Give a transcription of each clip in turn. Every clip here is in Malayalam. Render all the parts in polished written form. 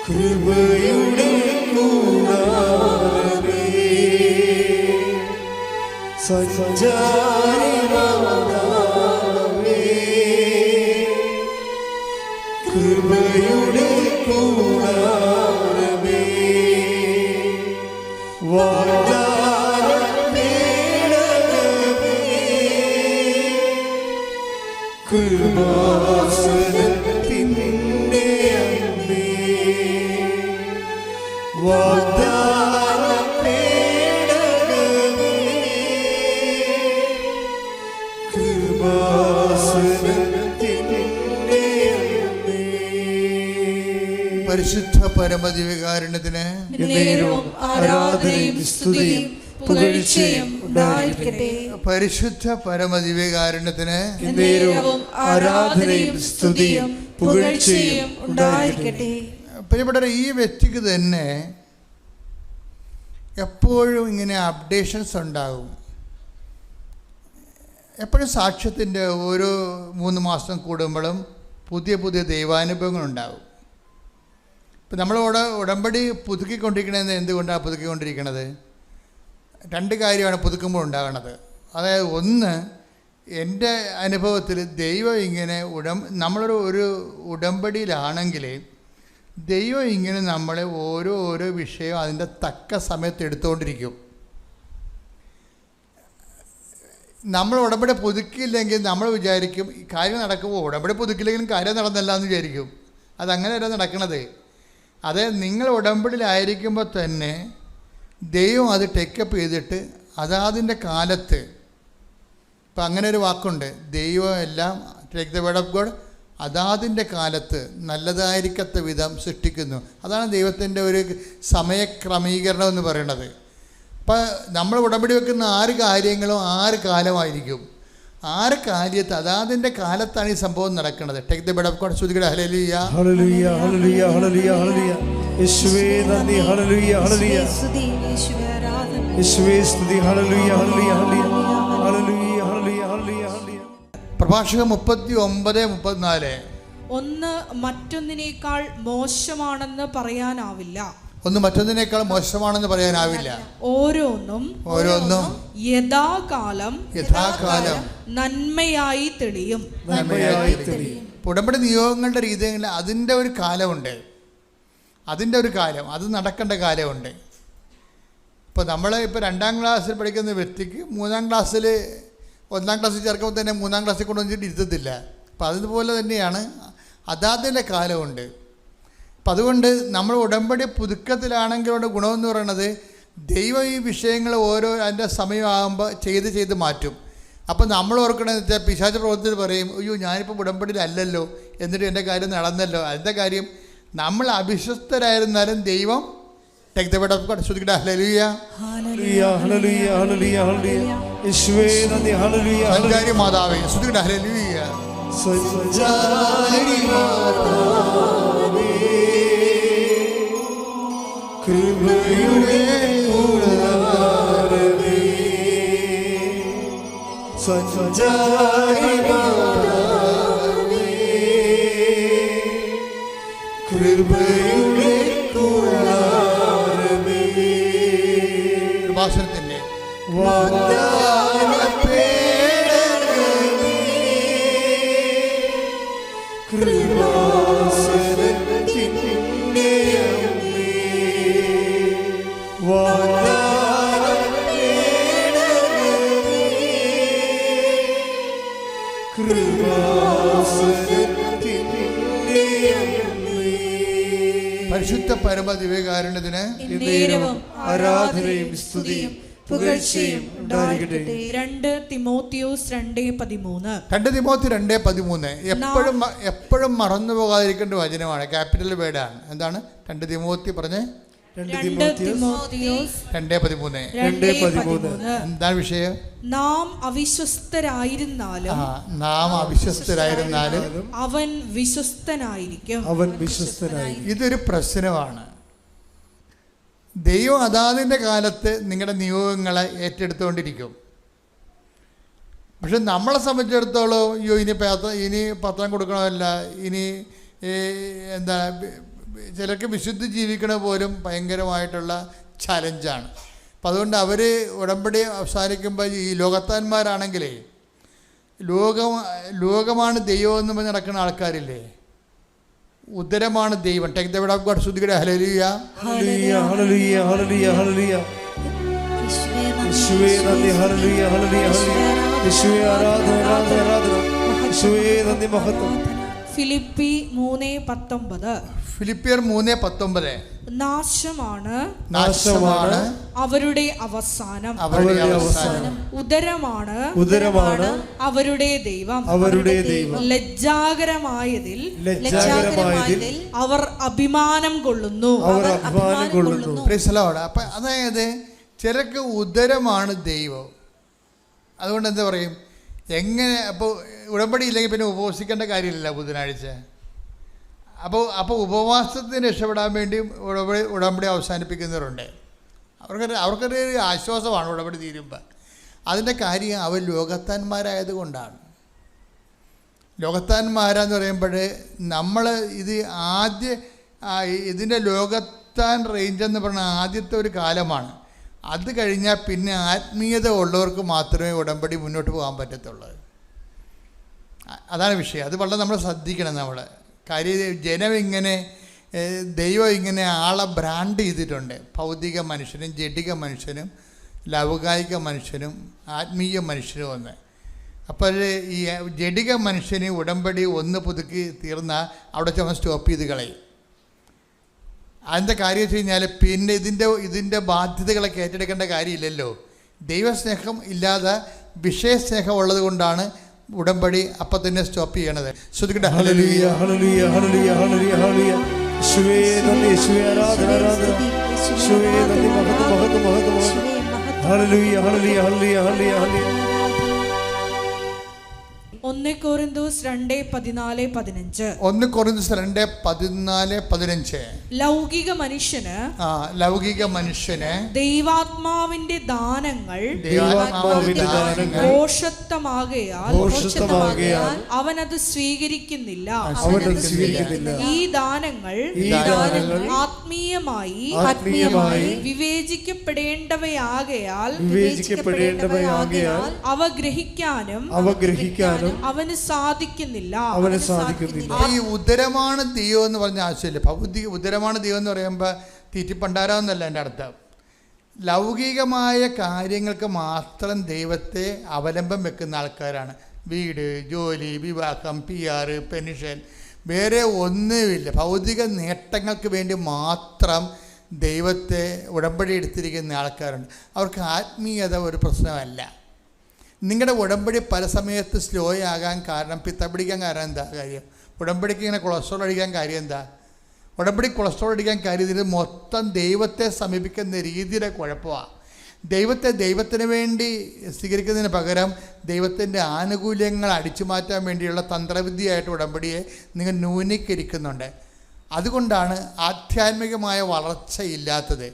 കൃപയുടെ കൂടാരമേ, സഞ്ചാരി മാതാവേ, കൃപയുടെ കൂടാരമേ, വാഗ്ദാന പേടകമേ, കൃപാസനത്തിൻ്റെ അമ്മേ, വാഗ്ദാന പേടകമേ, കൃപാസനത്തിൻ്റെ അമ്മേ. പരിശുദ്ധ പരമദിവ്യകാരുണ്യത്തിന് ആരാധനയും സ്തുതിയും പുകഴ്ചയും ഉണ്ടായിരിക്കട്ടെ. പരിശുദ്ധ പരമദിവ്യകാരുണ്യത്തിന് ആരാധനയും സ്തുതിയും പുകഴ്ചയും ഉണ്ടായിരിക്കട്ടെ. പ്രിയപ്പെട്ടവരെ, ഈ വ്യക്തിക്ക് തന്നെ എപ്പോഴും ഇങ്ങനെ അപ്ഡേഷൻസ് ഉണ്ടാകും. എപ്പോഴും സാക്ഷ്യത്തിൻ്റെ ഓരോ 3 മാസം കൂടുമ്പോഴും പുതിയ പുതിയ ദൈവാനുഭവങ്ങളുണ്ടാകും. ഇപ്പം നമ്മളോട് ഉടമ്പടി പുതുക്കിക്കൊണ്ടിരിക്കണത് എന്തുകൊണ്ടാണ് പുതുക്കിക്കൊണ്ടിരിക്കണത്? 2 കാര്യമാണ് പുതുക്കുമ്പോൾ ഉണ്ടാകണത്. അതായത്, ഒന്ന്, എൻ്റെ അനുഭവത്തിൽ ദൈവം ഇങ്ങനെ നമ്മളൊരു ഉടമ്പടിയിലാണെങ്കിൽ ദൈവം ഇങ്ങനെ നമ്മളെ ഓരോ വിഷയം അതിൻ്റെ തക്ക സമയത്ത് എടുത്തുകൊണ്ടിരിക്കും. നമ്മൾ ഉടമ്പടി പുതുക്കിയില്ലെങ്കിൽ നമ്മൾ വിചാരിക്കും ഈ കാര്യം നടക്കുമ്പോൾ ഉടമ്പടി പുതുക്കില്ലെങ്കിലും കാര്യം നടന്നല്ല എന്ന് വിചാരിക്കും. അതങ്ങനെയല്ല നടക്കണത്. അതായത്, നിങ്ങൾ ഉടമ്പടിയിലായിരിക്കുമ്പോൾ തന്നെ ദൈവം അത് ടേക്കപ്പ് ചെയ്തിട്ട് അതാതിൻ്റെ കാലത്ത്, ഇപ്പം അങ്ങനെ ഒരു വാക്കുണ്ട്, ദൈവം എല്ലാം take the word of God അതാതിൻ്റെ കാലത്ത് നല്ലതായിരിക്കത്ത വിധം സൃഷ്ടിക്കുന്നു. അതാണ് ദൈവത്തിൻ്റെ ഒരു സമയക്രമീകരണം എന്ന് പറയുന്നത്. അപ്പം നമ്മൾ ഉടമ്പടി വെക്കുന്ന 6 കാര്യങ്ങളും 6 കാലമായിരിക്കും. 6 കാര്യത്ത് അതാതിൻ്റെ കാലത്താണ് ഈ സംഭവം നടക്കുന്നത്. Take the word of God. ശ്രുതികട ഹല്ലേലൂയ ഹല്ലേലൂയ ഹല്ലേലൂയ ഹല്ലേലൂയ ഹല്ലേലൂയ. യേശുവേ നന്ദി. ഹല്ലേലൂയ ഹല്ലേലൂയ. സ്തുതി യേശുവേ ആരാധന. യേശുവേ സ്തുതി. ഹല്ലേലൂയ ഹല്ലേലൂയ ഹല്ലേലൂയ ഹല്ലേലൂയ ഹല്ലേലൂയ ഹല്ലേലൂയ ഹല്ലേലൂയ. പ്രഭാഷകൻ 39:34. ഒന്ന് മറ്റൊന്നിനേക്കാൾ മോശമാണെന്ന് പറയാനാവില്ല. ഒന്ന് മറ്റൊന്നിനേക്കാൾ മോശമാണെന്ന് പറയാനാവില്ല. ഓരോന്നും യഥാകാലം നന്മയായി തെളിയും. ഉടമ്പടി നിയോഗങ്ങളുടെ രീതിയിൽ അതിൻ്റെ ഒരു കാലമുണ്ട്. അതിൻ്റെ ഒരു കാലം, അത് നടക്കേണ്ട കാലമുണ്ട്. ഇപ്പോൾ നമ്മൾ 2ാം ക്ലാസ്സിൽ പഠിക്കുന്ന വ്യക്തിക്ക് 3ാം ക്ലാസ്സിൽ 1ാം ക്ലാസ്സിൽ ചേർക്കുമ്പോൾ തന്നെ 3ാം ക്ലാസ്സിൽ കൊണ്ടുവന്നിട്ട് ഇരുത്തത്തില്ല. അപ്പം അതുപോലെ തന്നെയാണ് അതാതിൻ്റെ കാലമുണ്ട്. അപ്പം അതുകൊണ്ട് നമ്മൾ ഉടമ്പടി പുതുക്കത്തിലാണെങ്കിലുള്ള ഗുണമെന്ന് പറയുന്നത് ദൈവം ഈ വിഷയങ്ങൾ ഓരോ അതിൻ്റെ സമയമാകുമ്പോൾ ചെയ്ത് മാറ്റും. അപ്പം നമ്മൾ ഓർക്കണമെന്ന് വെച്ചാൽ പിശാച് പ്രവർത്തിച്ച് പറയും, അയ്യോ ഞാനിപ്പോൾ ഉടമ്പടിയിലല്ലല്ലോ, എന്നിട്ട് എൻ്റെ കാര്യം നടന്നല്ലോ. അതിൻ്റെ കാര്യം നമ്മൾ അവിശ്വസ്തരായിരുന്നാലും ദൈവം take the word of God. ശ്രുതികട ഹല്ലേലൂയ ഹല്ലേലൂയ ഹല്ലേലൂയ ഹല്ലേലൂയ ഹല്ലേലൂയ. യേശുവേ നന്ദി. ഹല്ലേലൂയ സഞ്ചാരി മാതാവേ. ശ്രുതികട ഹല്ലേലൂയ. സഞ്ചാരി മാതാവേ, കൃപയുടെ കൂടാരമേ, സഞ്ചാരി മാതാവേ, കൃപയുടെ കൂടാരമേ. കൃപാസനത്തിൻ്റെ വാഗ്ദാന പേടകമേ, കൃപാസനത്തിൻ്റെ അമ്മേ, വാഗ്ദാന പേടകമേ, കൃപാസനത്തിൻ്റെ അമ്മേ. പരിശുദ്ധ പരമദിവ്യകാരുണ്യത്തിന് ആരാധനയും സ്തുതിയും പുകഴ്ചയും ഉണ്ടായിരിക്കട്ടെ. 2 തിമോത്തിയോസ് 2:13. 2 തിമോത്തി 2:13 എപ്പോഴും മറന്നു പോകാതിരിക്കേണ്ട വചനമാണ്. ക്യാപിറ്റൽ വേർഡാണ്. എന്താണ് 2 തിമോത്തി പറഞ്ഞേ? 2 തിമോത്തിയോസ് 2:13. എന്താണ് വിഷയം? നാം അവിശ്വസ്തരായിരുന്നാലും അവൻ വിശ്വസ്തനായിരിക്കും. ഇതൊരു പ്രശ്നമാണ്. ദൈവം അതാതിൻ്റെ കാലത്ത് നിങ്ങളുടെ നിയോഗങ്ങളെ ഏറ്റെടുത്തുകൊണ്ടിരിക്കും. പക്ഷെ നമ്മളെ സംബന്ധിച്ചിടത്തോളം അയ്യോ ഇനി പത്രം കൊടുക്കണമല്ല, ഇനി എന്താ ചിലർക്ക് വിശുദ്ധി ജീവിക്കണ പോലും ഭയങ്കരമായിട്ടുള്ള ചലഞ്ചാണ്. അപ്പം അതുകൊണ്ട് അവർ ഉടമ്പടി അവസാനിക്കുമ്പോൾ ഈ ലോകത്താന്മാരാണെങ്കിലേ ലോകമാണ് ദൈവം എന്ന് പറഞ്ഞ് നടക്കുന്ന ആൾക്കാരില്ലേ, ഉദരമാണ് ദൈവം. Take the word of God. ശ്രുതികട ഹല്ലേലൂയ ഹല്ലേലൂയ ഹല്ലേലൂയ ഹല്ലേലൂയ ഹല്ലേലൂയ. യേശുവേ നന്ദി. ഹല്ലേലൂയ ഹല്ലേലൂയ ഹല്ലേലൂയ. യേശുവേ ആരാധന ആരാധന ആരാധന. യേശുവേ നന്ദി മഹത്വം. ഫിലിപ്പി 3:19. ഫിലിപ്പിയർ 3:19. നാശമാണ് അവരുടെ അവസാനം, ഉദരമാണ് അവരുടെ ദൈവം. ലജ്ജാകരമായതിൽ അവർ അഭിമാനം കൊള്ളുന്നു. അപ്പൊ അതായത് ചിലർക്ക് ഉദരമാണ് ദൈവം. അതുകൊണ്ട് എന്താ പറയും, എങ്ങനെ അപ്പോൾ ഉടമ്പടി ഇല്ലെങ്കിൽ പിന്നെ ഉപവസിക്കേണ്ട കാര്യമില്ല ബുധനാഴ്ച. അപ്പോൾ ഉപവാസത്തിന് രക്ഷപ്പെടാൻ വേണ്ടി ഉടമ്പടി അവസാനിപ്പിക്കുന്നവരുണ്ട്. അവർക്കൊരു ആശ്വാസമാണ് ഉടമ്പടി തീരുമ്പോൾ. അതിൻ്റെ കാര്യം അവർ ലോകത്താന്മാരായതുകൊണ്ടാണ്. ലോകത്താന്മാരാന്ന് പറയുമ്പോൾ നമ്മൾ ഇതിൻ്റെ ലോകത്താൻ റേഞ്ച് എന്ന് പറഞ്ഞാൽ ആദ്യത്തെ ഒരു കാലമാണ്. അത് കഴിഞ്ഞാൽ പിന്നെ ആത്മീയത ഉള്ളവർക്ക് മാത്രമേ ഉടമ്പടി മുന്നോട്ട് പോകാൻ പറ്റത്തുള്ളൂ. അതാണ് വിഷയം. അത് വളരെ നമ്മൾ ശ്രദ്ധിക്കണം. നമ്മൾ കാര്യം ജനം ഇങ്ങനെ ദൈവം ഇങ്ങനെ ആളെ ബ്രാൻഡ് ചെയ്തിട്ടുണ്ട്. ഭൗതിക മനുഷ്യനും ജഡിക മനുഷ്യനും ലൗകായിക മനുഷ്യനും ആത്മീയ മനുഷ്യനും ഒന്ന്. അപ്പോൾ ഈ ജഡിക മനുഷ്യന് ഉടമ്പടി ഒന്ന് പുതുക്കി തീർന്നാൽ അവിടെ ചുമ സ്റ്റോപ്പ് ചെയ്ത് കളയും. അതിൻ്റെ കാര്യം വെച്ച് കഴിഞ്ഞാൽ പിന്നെ ഇതിൻ്റെ ബാധ്യതകളൊക്കെ ഏറ്റെടുക്കേണ്ട കാര്യമില്ലല്ലോ. ദൈവസ്നേഹം ഇല്ലാതെ വിഷയസ്നേഹം ഉള്ളത് കൊണ്ടാണ് ഉടമ്പടി അപ്പം തന്നെ സ്റ്റോപ്പ് ചെയ്യണത്. ശ്രദ്ധിക്കട്ടെ. ഹല്ലേലൂയ ഹല്ലേലൂയ ഹല്ലേലൂയ ഹല്ലേലൂയ ഹല്ലേലൂയ. യേശുവേ നന്ദി. യേശുവേ ആരാധന ആരാധന. യേശുവേ നന്ദി മഹത്വം മഹത്വം മഹത്വം മഹത്വം. ഹല്ലേലൂയ ഹല്ലേലൂയ ഹല്ലേലൂയ ഹല്ലേലൂയ ഹല്ലേലൂയ. 1 Corinthians 2:14-15. 1 Corinthians 2:14-15. ലൗകിക മനുഷ്യന് ദൈവാത്മാവിന്റെ ദാനങ്ങൾ ഘോഷത്വമാകയാൽ അവനത് സ്വീകരിക്കുന്നില്ല. ഈ ദാനങ്ങൾ ആത്മീയമായി വിവേചിക്കപ്പെടേണ്ടവയാകയാൽ അവ ഗ്രഹിക്കാനും അവന് സാധിക്കുന്നില്ല. ഈ ഉദരമാണ് ദൈവം എന്ന് പറഞ്ഞ ആശയമില്ല. ഭൗതിക ഉദരമാണ് ദൈവം എന്ന് പറയുമ്പോൾ തീറ്റിപ്പണ്ടാരാന്നല്ല എൻ്റെ അർത്ഥം. ലൗകികമായ കാര്യങ്ങൾക്ക് മാത്രം ദൈവത്തെ അവലംബം വെക്കുന്ന ആൾക്കാരാണ്. വീട്, ജോലി, വിവാഹം, PR, പെൻഷൻ, വേറെ ഒന്നുമില്ല. ഭൗതിക നേട്ടങ്ങൾക്ക് വേണ്ടി മാത്രം ദൈവത്തെ ഉടമ്പടി എടുത്തിരിക്കുന്ന ആൾക്കാരുണ്ട്. അവർക്ക് ആത്മീയത ഒരു പ്രശ്നമല്ല. നിങ്ങളുടെ ഉടമ്പടി പല സമയത്ത് സ്ലോ ആകാൻ കാരണം, പിത്ത പിടിക്കാൻ കാരണം എന്താ കാര്യം? ഉടമ്പടിക്ക് ഇങ്ങനെ കൊളസ്ട്രോൾ അടിക്കാൻ കാര്യം എന്താ? ഉടമ്പടി കൊളസ്ട്രോൾ അടിക്കാൻ കാര്യം ഇത് മൊത്തം ദൈവത്തെ സമീപിക്കുന്ന രീതിയുടെ കുഴപ്പമാണ്. ദൈവത്തിന് വേണ്ടി സ്വീകരിക്കുന്നതിന് പകരം ദൈവത്തിൻ്റെ ആനുകൂല്യങ്ങൾ അടിച്ചു മാറ്റാൻ വേണ്ടിയുള്ള തന്ത്രവിദ്യയായിട്ട് ഉടമ്പടിയെ നിങ്ങൾ ന്യൂനീകരിക്കുന്നുണ്ട്. അതുകൊണ്ടാണ് ആധ്യാത്മികമായ വളർച്ചയില്ലാത്തത്.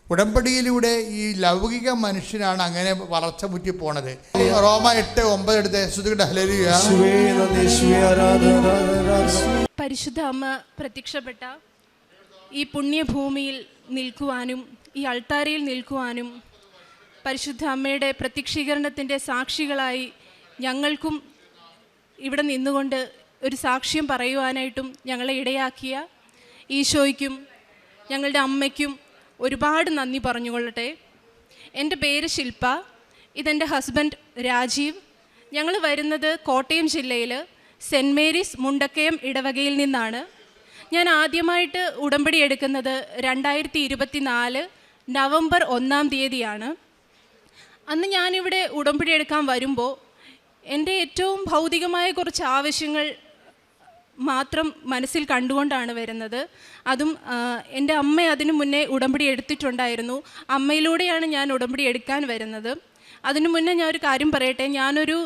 ഉടമ്പടിയിലൂടെ ഈ ലൗകിക മനുഷ്യനാണ് അങ്ങനെ വളർച്ച മുറ്റി പോണത്. റോമ 8:9 എടുത്ത് ശ്രുതികട ഹല്ലേലൂയ. പരിശുദ്ധ അമ്മ പ്രത്യക്ഷപ്പെട്ട ഈ പുണ്യഭൂമിയിൽ നിൽക്കുവാനും ഈ അൾത്താരയിൽ നിൽക്കുവാനും പരിശുദ്ധ അമ്മയുടെ പ്രത്യക്ഷീകരണത്തിൻ്റെ സാക്ഷികളായി ഞങ്ങൾക്കും ഇവിടെ നിന്നുകൊണ്ട് ഒരു സാക്ഷ്യം പറയുവാനായിട്ടും ഞങ്ങളെ ഇടയാക്കിയ ഈശോയ്ക്കും ഞങ്ങളുടെ അമ്മയ്ക്കും ഒരുപാട് നന്ദി പറഞ്ഞുകൊള്ളട്ടെ. എൻ്റെ പേര് ശില്പ, ഇതെൻ്റെ ഹസ്ബൻഡ് രാജീവ്. ഞങ്ങൾ വരുന്നത് കോട്ടയം ജില്ലയിൽ സെൻറ്റ് മേരീസ് മുണ്ടക്കയം ഇടവകയിൽ നിന്നാണ്. ഞാൻ ആദ്യമായിട്ട് ഉടമ്പടി എടുക്കുന്നത് 2024 നവംബർ 1 അന്ന് ഞാനിവിടെ ഉടമ്പടി എടുക്കാൻ വരുമ്പോൾ എൻ്റെ ഏറ്റവും ഭൗതികമായ കുറച്ച് ആവശ്യങ്ങൾ മാത്രം മനസ്സിൽ കണ്ടുകൊണ്ടാണ് വരുന്നത്. അതും എൻ്റെ അമ്മ അതിനു മുന്നേ ഉടമ്പടി എടുത്തിട്ടുണ്ടായിരുന്നു. അമ്മയിലൂടെയാണ് ഞാൻ ഉടമ്പടി എടുക്കാൻ വരുന്നത്. അതിനു മുന്നേ ഞാൻ ഒരു കാര്യം പറയട്ടെ, ഞാനൊരു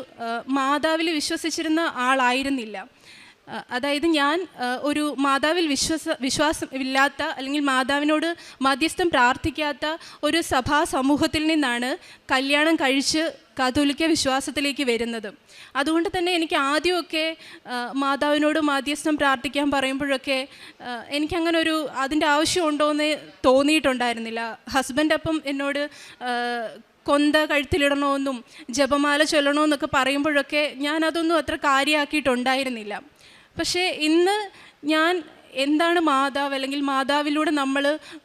മാതാവിൽ വിശ്വസിച്ചിരുന്ന ആളായിരുന്നില്ല. അതായത് ഞാൻ ഒരു മാതാവിൽ വിശ്വാസമില്ലാത്ത അല്ലെങ്കിൽ മാതാവിനോട് മധ്യസ്ഥം പ്രാർത്ഥിക്കാത്ത ഒരു സഭാ സമൂഹത്തിൽ നിന്നാണ് കല്യാണം കഴിച്ച് കാതോലിക്ക വിശ്വാസത്തിലേക്ക് വരുന്നത്. അതുകൊണ്ട് തന്നെ എനിക്ക് ആദ്യമൊക്കെ മാതാവിനോട് മാധ്യസ്ഥം പ്രാർത്ഥിക്കാൻ പറയുമ്പോഴൊക്കെ എനിക്കങ്ങനെ ഒരു അതിൻ്റെ ആവശ്യമുണ്ടോ എന്ന് തോന്നിയിട്ടുണ്ടായിരുന്നില്ല. ഹസ്ബൻഡ് അപ്പം എന്നോട് കൊന്ത കഴുത്തിലിടണമെന്നും ജപമാല ചൊല്ലണമെന്നൊക്കെ പറയുമ്പോഴൊക്കെ ഞാനതൊന്നും അത്ര കാര്യമാക്കിയിട്ടുണ്ടായിരുന്നില്ല. പക്ഷേ ഇന്ന് ഞാൻ എന്താണ് മാതാവ്, അല്ലെങ്കിൽ മാതാവിലൂടെ നമ്മൾ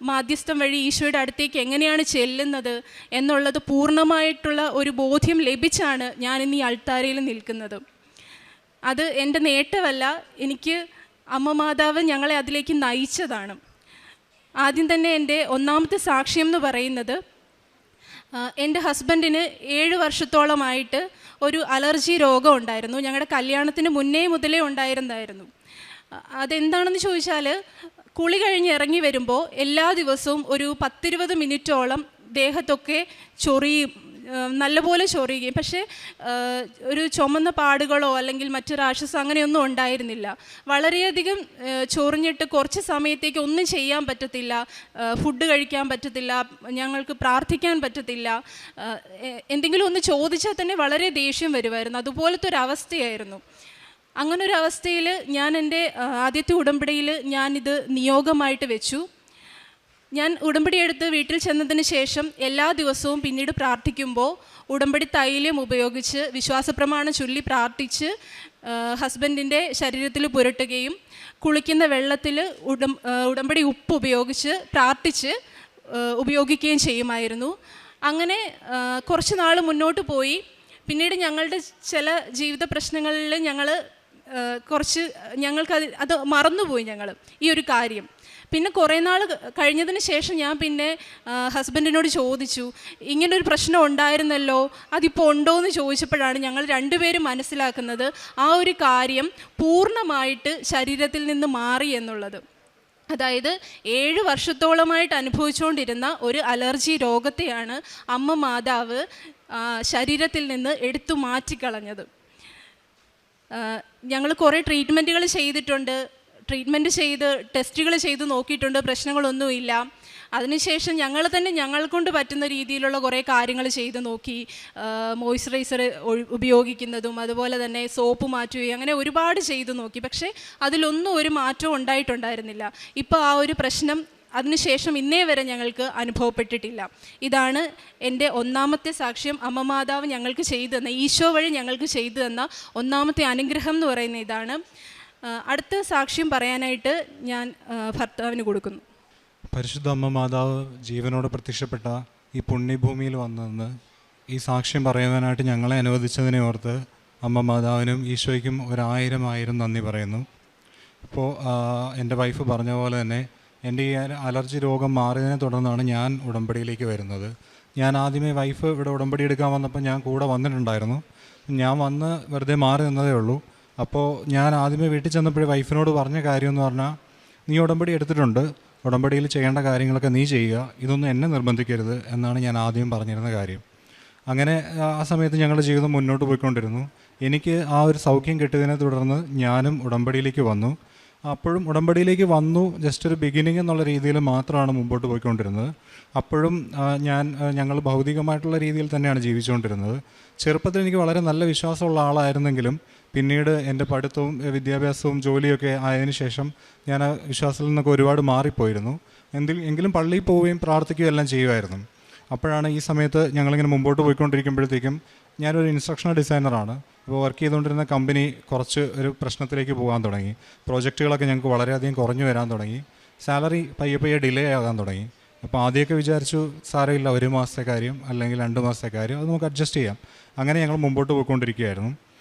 മാധ്യസ്ഥം വഴി ഈശോയുടെ അടുത്തേക്ക് എങ്ങനെയാണ് ചെല്ലുന്നത് എന്നുള്ളത് പൂർണ്ണമായിട്ടുള്ള ഒരു ബോധ്യം ലഭിച്ചാണ് ഞാനിന്ന് ഈ അൾത്താരയിൽ നിൽക്കുന്നത്. അത് എൻ്റെ നേട്ടമല്ല, എനിക്ക് അമ്മ മാതാവ് ഞങ്ങളെ അതിലേക്ക് നയിച്ചതാണ്. ആദ്യം തന്നെ എൻ്റെ ഒന്നാമത്തെ സാക്ഷ്യം എന്ന് പറയുന്നത്, എൻ്റെ ഹസ്ബൻഡിന് 7 വർഷത്തോളമായിട്ട് ഒരു അലർജി രോഗം ഉണ്ടായിരുന്നു. ഞങ്ങളുടെ കല്യാണത്തിന് മുന്നേ മുതലേ ഉണ്ടായിരുന്നതായിരുന്നു. അതെന്താണെന്ന് ചോദിച്ചാൽ, കുളി കഴിഞ്ഞ് ഇറങ്ങി വരുമ്പോൾ എല്ലാ ദിവസവും ഒരു 10-20 മിനിറ്റോളം ദേഹത്തൊക്കെ ചൊറിയും, നല്ലപോലെ ചൊറിയുകയും, പക്ഷേ ഒരു ചുമന്ന പാടുകളോ അല്ലെങ്കിൽ മറ്റു റാഷസോ അങ്ങനെയൊന്നും ഉണ്ടായിരുന്നില്ല. വളരെയധികം ചൊറിഞ്ഞിട്ട് കുറച്ച് സമയത്തേക്ക് ഒന്നും ചെയ്യാൻ പറ്റത്തില്ല, ഫുഡ് കഴിക്കാൻ പറ്റത്തില്ല, ഞങ്ങൾക്ക് പ്രാർത്ഥിക്കാൻ പറ്റത്തില്ല, എന്തെങ്കിലും ഒന്ന് ചോദിച്ചാൽ തന്നെ വളരെ ദേഷ്യം വരുമായിരുന്നു. അതുപോലത്തെ ഒരു അവസ്ഥയായിരുന്നു. അങ്ങനൊരു അവസ്ഥയിൽ ഞാൻ എൻ്റെ ആദ്യത്തെ ഉടമ്പടിയിൽ ഞാനിത് നിയോഗമായിട്ട് വെച്ചു. ഞാൻ ഉടമ്പടി എടുത്ത് വീട്ടിൽ ചെന്നതിന് ശേഷം എല്ലാ ദിവസവും പിന്നീട് പ്രാർത്ഥിക്കുമ്പോൾ ഉടമ്പടി തൈലം ഉപയോഗിച്ച് വിശ്വാസപ്രമാണം ചൊല്ലി പ്രാർത്ഥിച്ച് ഹസ്ബൻഡിൻ്റെ ശരീരത്തിൽ പുരട്ടുകയും കുളിക്കുന്ന വെള്ളത്തിൽ ഉടമ്പടി ഉപ്പ് ഉപയോഗിച്ച് പ്രാർത്ഥിച്ച് ഉപയോഗിക്കുകയും ചെയ്യുമായിരുന്നു. അങ്ങനെ കുറച്ച് നാൾ മുന്നോട്ട് പോയി. പിന്നീട് ഞങ്ങളുടെ ചില ജീവിത പ്രശ്നങ്ങളിൽ ഞങ്ങൾക്ക് അത് മറന്നുപോയി ഈ ഒരു കാര്യം. പിന്നെ കുറേ നാൾ കഴിഞ്ഞതിന് ശേഷം ഞാൻ പിന്നെ ഹസ്ബൻഡിനോട് ചോദിച്ചു, ഇങ്ങനൊരു പ്രശ്നം ഉണ്ടായിരുന്നല്ലോ, അതിപ്പോൾ ഉണ്ടോ എന്ന് ചോദിച്ചപ്പോഴാണ് ഞങ്ങൾ രണ്ടുപേരും മനസ്സിലാക്കുന്നത് ആ ഒരു കാര്യം പൂർണ്ണമായിട്ട് ശരീരത്തിൽ നിന്ന് മാറി എന്നുള്ളത്. അതായത് 7 വർഷത്തോളമായിട്ട് അനുഭവിച്ചുകൊണ്ടിരുന്ന ഒരു അലർജി രോഗത്തെയാണ് അമ്മ മാതാവ് ശരീരത്തിൽ നിന്ന് എടുത്തു മാറ്റിക്കളഞ്ഞത്. ഞങ്ങൾ കുറേ ട്രീറ്റ്മെൻറ്റുകൾ ചെയ്തിട്ടുണ്ട്, ടെസ്റ്റുകൾ ചെയ്ത് നോക്കിയിട്ടുണ്ട്, പ്രശ്നങ്ങളൊന്നുമില്ല. അതിനുശേഷം ഞങ്ങൾ തന്നെ ഞങ്ങളെക്കൊണ്ട് പറ്റുന്ന രീതിയിലുള്ള കുറേ കാര്യങ്ങൾ ചെയ്ത് നോക്കി. മോയ്സ്ചറൈസർ ഉപയോഗിക്കുന്നതും അതുപോലെ തന്നെ സോപ്പ് മാറ്റുകയും അങ്ങനെ ഒരുപാട് ചെയ്ത് നോക്കി. പക്ഷേ അതിലൊന്നും ഒരു മാറ്റവും ഉണ്ടായിട്ടുണ്ടായിരുന്നില്ല. ഇപ്പോൾ ആ ഒരു പ്രശ്നം അതിനുശേഷം ഇന്നേ വരെ ഞങ്ങൾക്ക് അനുഭവപ്പെട്ടിട്ടില്ല. ഇതാണ് എൻ്റെ ഒന്നാമത്തെ സാക്ഷ്യം. അമ്മ മാതാവ് ഞങ്ങൾക്ക് ചെയ്തു തന്ന, ഈശോ വഴി ഞങ്ങൾക്ക് ചെയ്തു തന്ന ഒന്നാമത്തെ അനുഗ്രഹം എന്ന് പറയുന്ന ഇതാണ്. അടുത്ത സാക്ഷ്യം പറയാനായിട്ട് ഞാൻ ഭർത്താവിന് കൊടുക്കുന്നു. പരിശുദ്ധ അമ്മ മാതാവ് ജീവനോട് പ്രത്യക്ഷപ്പെട്ട ഈ പുണ്യഭൂമിയിൽ വന്നെന്ന് ഈ സാക്ഷ്യം പറയുവാനായിട്ട് ഞങ്ങളെ അനുവദിച്ചതിനെ ഓർത്ത് അമ്മ മാതാവിനും ഈശോയ്ക്കും 1000 നന്ദി പറയുന്നു. ഇപ്പോൾ എൻ്റെ വൈഫ് പറഞ്ഞ പോലെ തന്നെ എൻ്റെ ഈ അലർജി രോഗം മാറിയതിനെ തുടർന്നാണ് ഞാൻ ഉടമ്പടിയിലേക്ക് വരുന്നത്. ഞാൻ ആദ്യമേ വൈഫ് ഇവിടെ ഉടമ്പടി എടുക്കാൻ വന്നപ്പോൾ ഞാൻ കൂടെ വന്നിട്ടുണ്ടായിരുന്നു. ഞാൻ വന്ന് വെറുതെ മാറി നിന്നതേ ഉള്ളൂ. അപ്പോൾ ഞാൻ ആദ്യമേ വീട്ടിൽ ചെന്നപ്പോഴേ വൈഫിനോട് പറഞ്ഞ കാര്യം എന്ന് പറഞ്ഞാൽ, നീ ഉടമ്പടി എടുത്തിട്ടുണ്ട്, ഉടമ്പടിയിൽ ചെയ്യേണ്ട കാര്യങ്ങളൊക്കെ നീ ചെയ്യുക, ഇതൊന്നും എന്നെ നിർബന്ധിക്കരുത് എന്നാണ് ഞാൻ ആദ്യം പറഞ്ഞിരുന്ന കാര്യം. അങ്ങനെ ആ സമയത്ത് ഞങ്ങളുടെ ജീവിതം മുന്നോട്ട് പോയിക്കൊണ്ടിരുന്നു. എനിക്ക് ആ ഒരു സൗഖ്യം കിട്ടിയതിനെ തുടർന്ന് ഞാനും ഉടമ്പടിയിലേക്ക് വന്നു. അപ്പോഴും ഉടമ്പടിയിലേക്ക് വന്നു ജസ്റ്റ് ഒരു ബിഗിനിങ് എന്നുള്ള രീതിയിൽ മാത്രമാണ് മുമ്പോട്ട് പോയിക്കൊണ്ടിരുന്നത്. അപ്പോഴും ഞങ്ങൾ ഭൗതികമായിട്ടുള്ള രീതിയിൽ തന്നെയാണ് ജീവിച്ചുകൊണ്ടിരുന്നത്. ചെറുപ്പത്തിൽ എനിക്ക് വളരെ നല്ല വിശ്വാസമുള്ള ആളായിരുന്നെങ്കിലും പിന്നീട് എൻ്റെ പഠിത്തവും വിദ്യാഭ്യാസവും ജോലിയൊക്കെ ആയതിനു ശേഷം ഞാൻ ആ വിശ്വാസത്തിൽ നിന്നൊക്കെ ഒരുപാട് മാറിപ്പോയിരുന്നു. എങ്കിലും പള്ളിയിൽ പോവുകയും പ്രാർത്ഥിക്കുകയും എല്ലാം ചെയ്യുമായിരുന്നു. അപ്പോഴാണ് ഈ സമയത്ത് ഞങ്ങളിങ്ങനെ മുമ്പോട്ട് പോയിക്കൊണ്ടിരിക്കുമ്പോഴത്തേക്കും, ഞാനൊരു ഇൻസ്ട്രക്ഷണൽ ഡിസൈനറാണ്. അപ്പോൾ വർക്ക് ചെയ്തുകൊണ്ടിരുന്ന കമ്പനി കുറച്ച് ഒരു പ്രശ്നത്തിലേക്ക് പോകാൻ തുടങ്ങി. പ്രോജക്റ്റുകളൊക്കെ ഞങ്ങൾക്ക് വളരെയധികം കുറഞ്ഞു വരാൻ തുടങ്ങി. സാലറി പയ്യെ ഡിലേ ആകാൻ തുടങ്ങി. അപ്പോൾ ആദ്യമൊക്കെ വിചാരിച്ചു സാരമില്ല, 1 മാസത്തെ കാര്യം അല്ലെങ്കിൽ 2 മാസത്തെ കാര്യം, അത് നമുക്ക് അഡ്ജസ്റ്റ് ചെയ്യാം. അങ്ങനെ ഞങ്ങൾ മുമ്പോട്ട് പോയിക്കൊണ്ടിരിക്കുകയായിരുന്നു.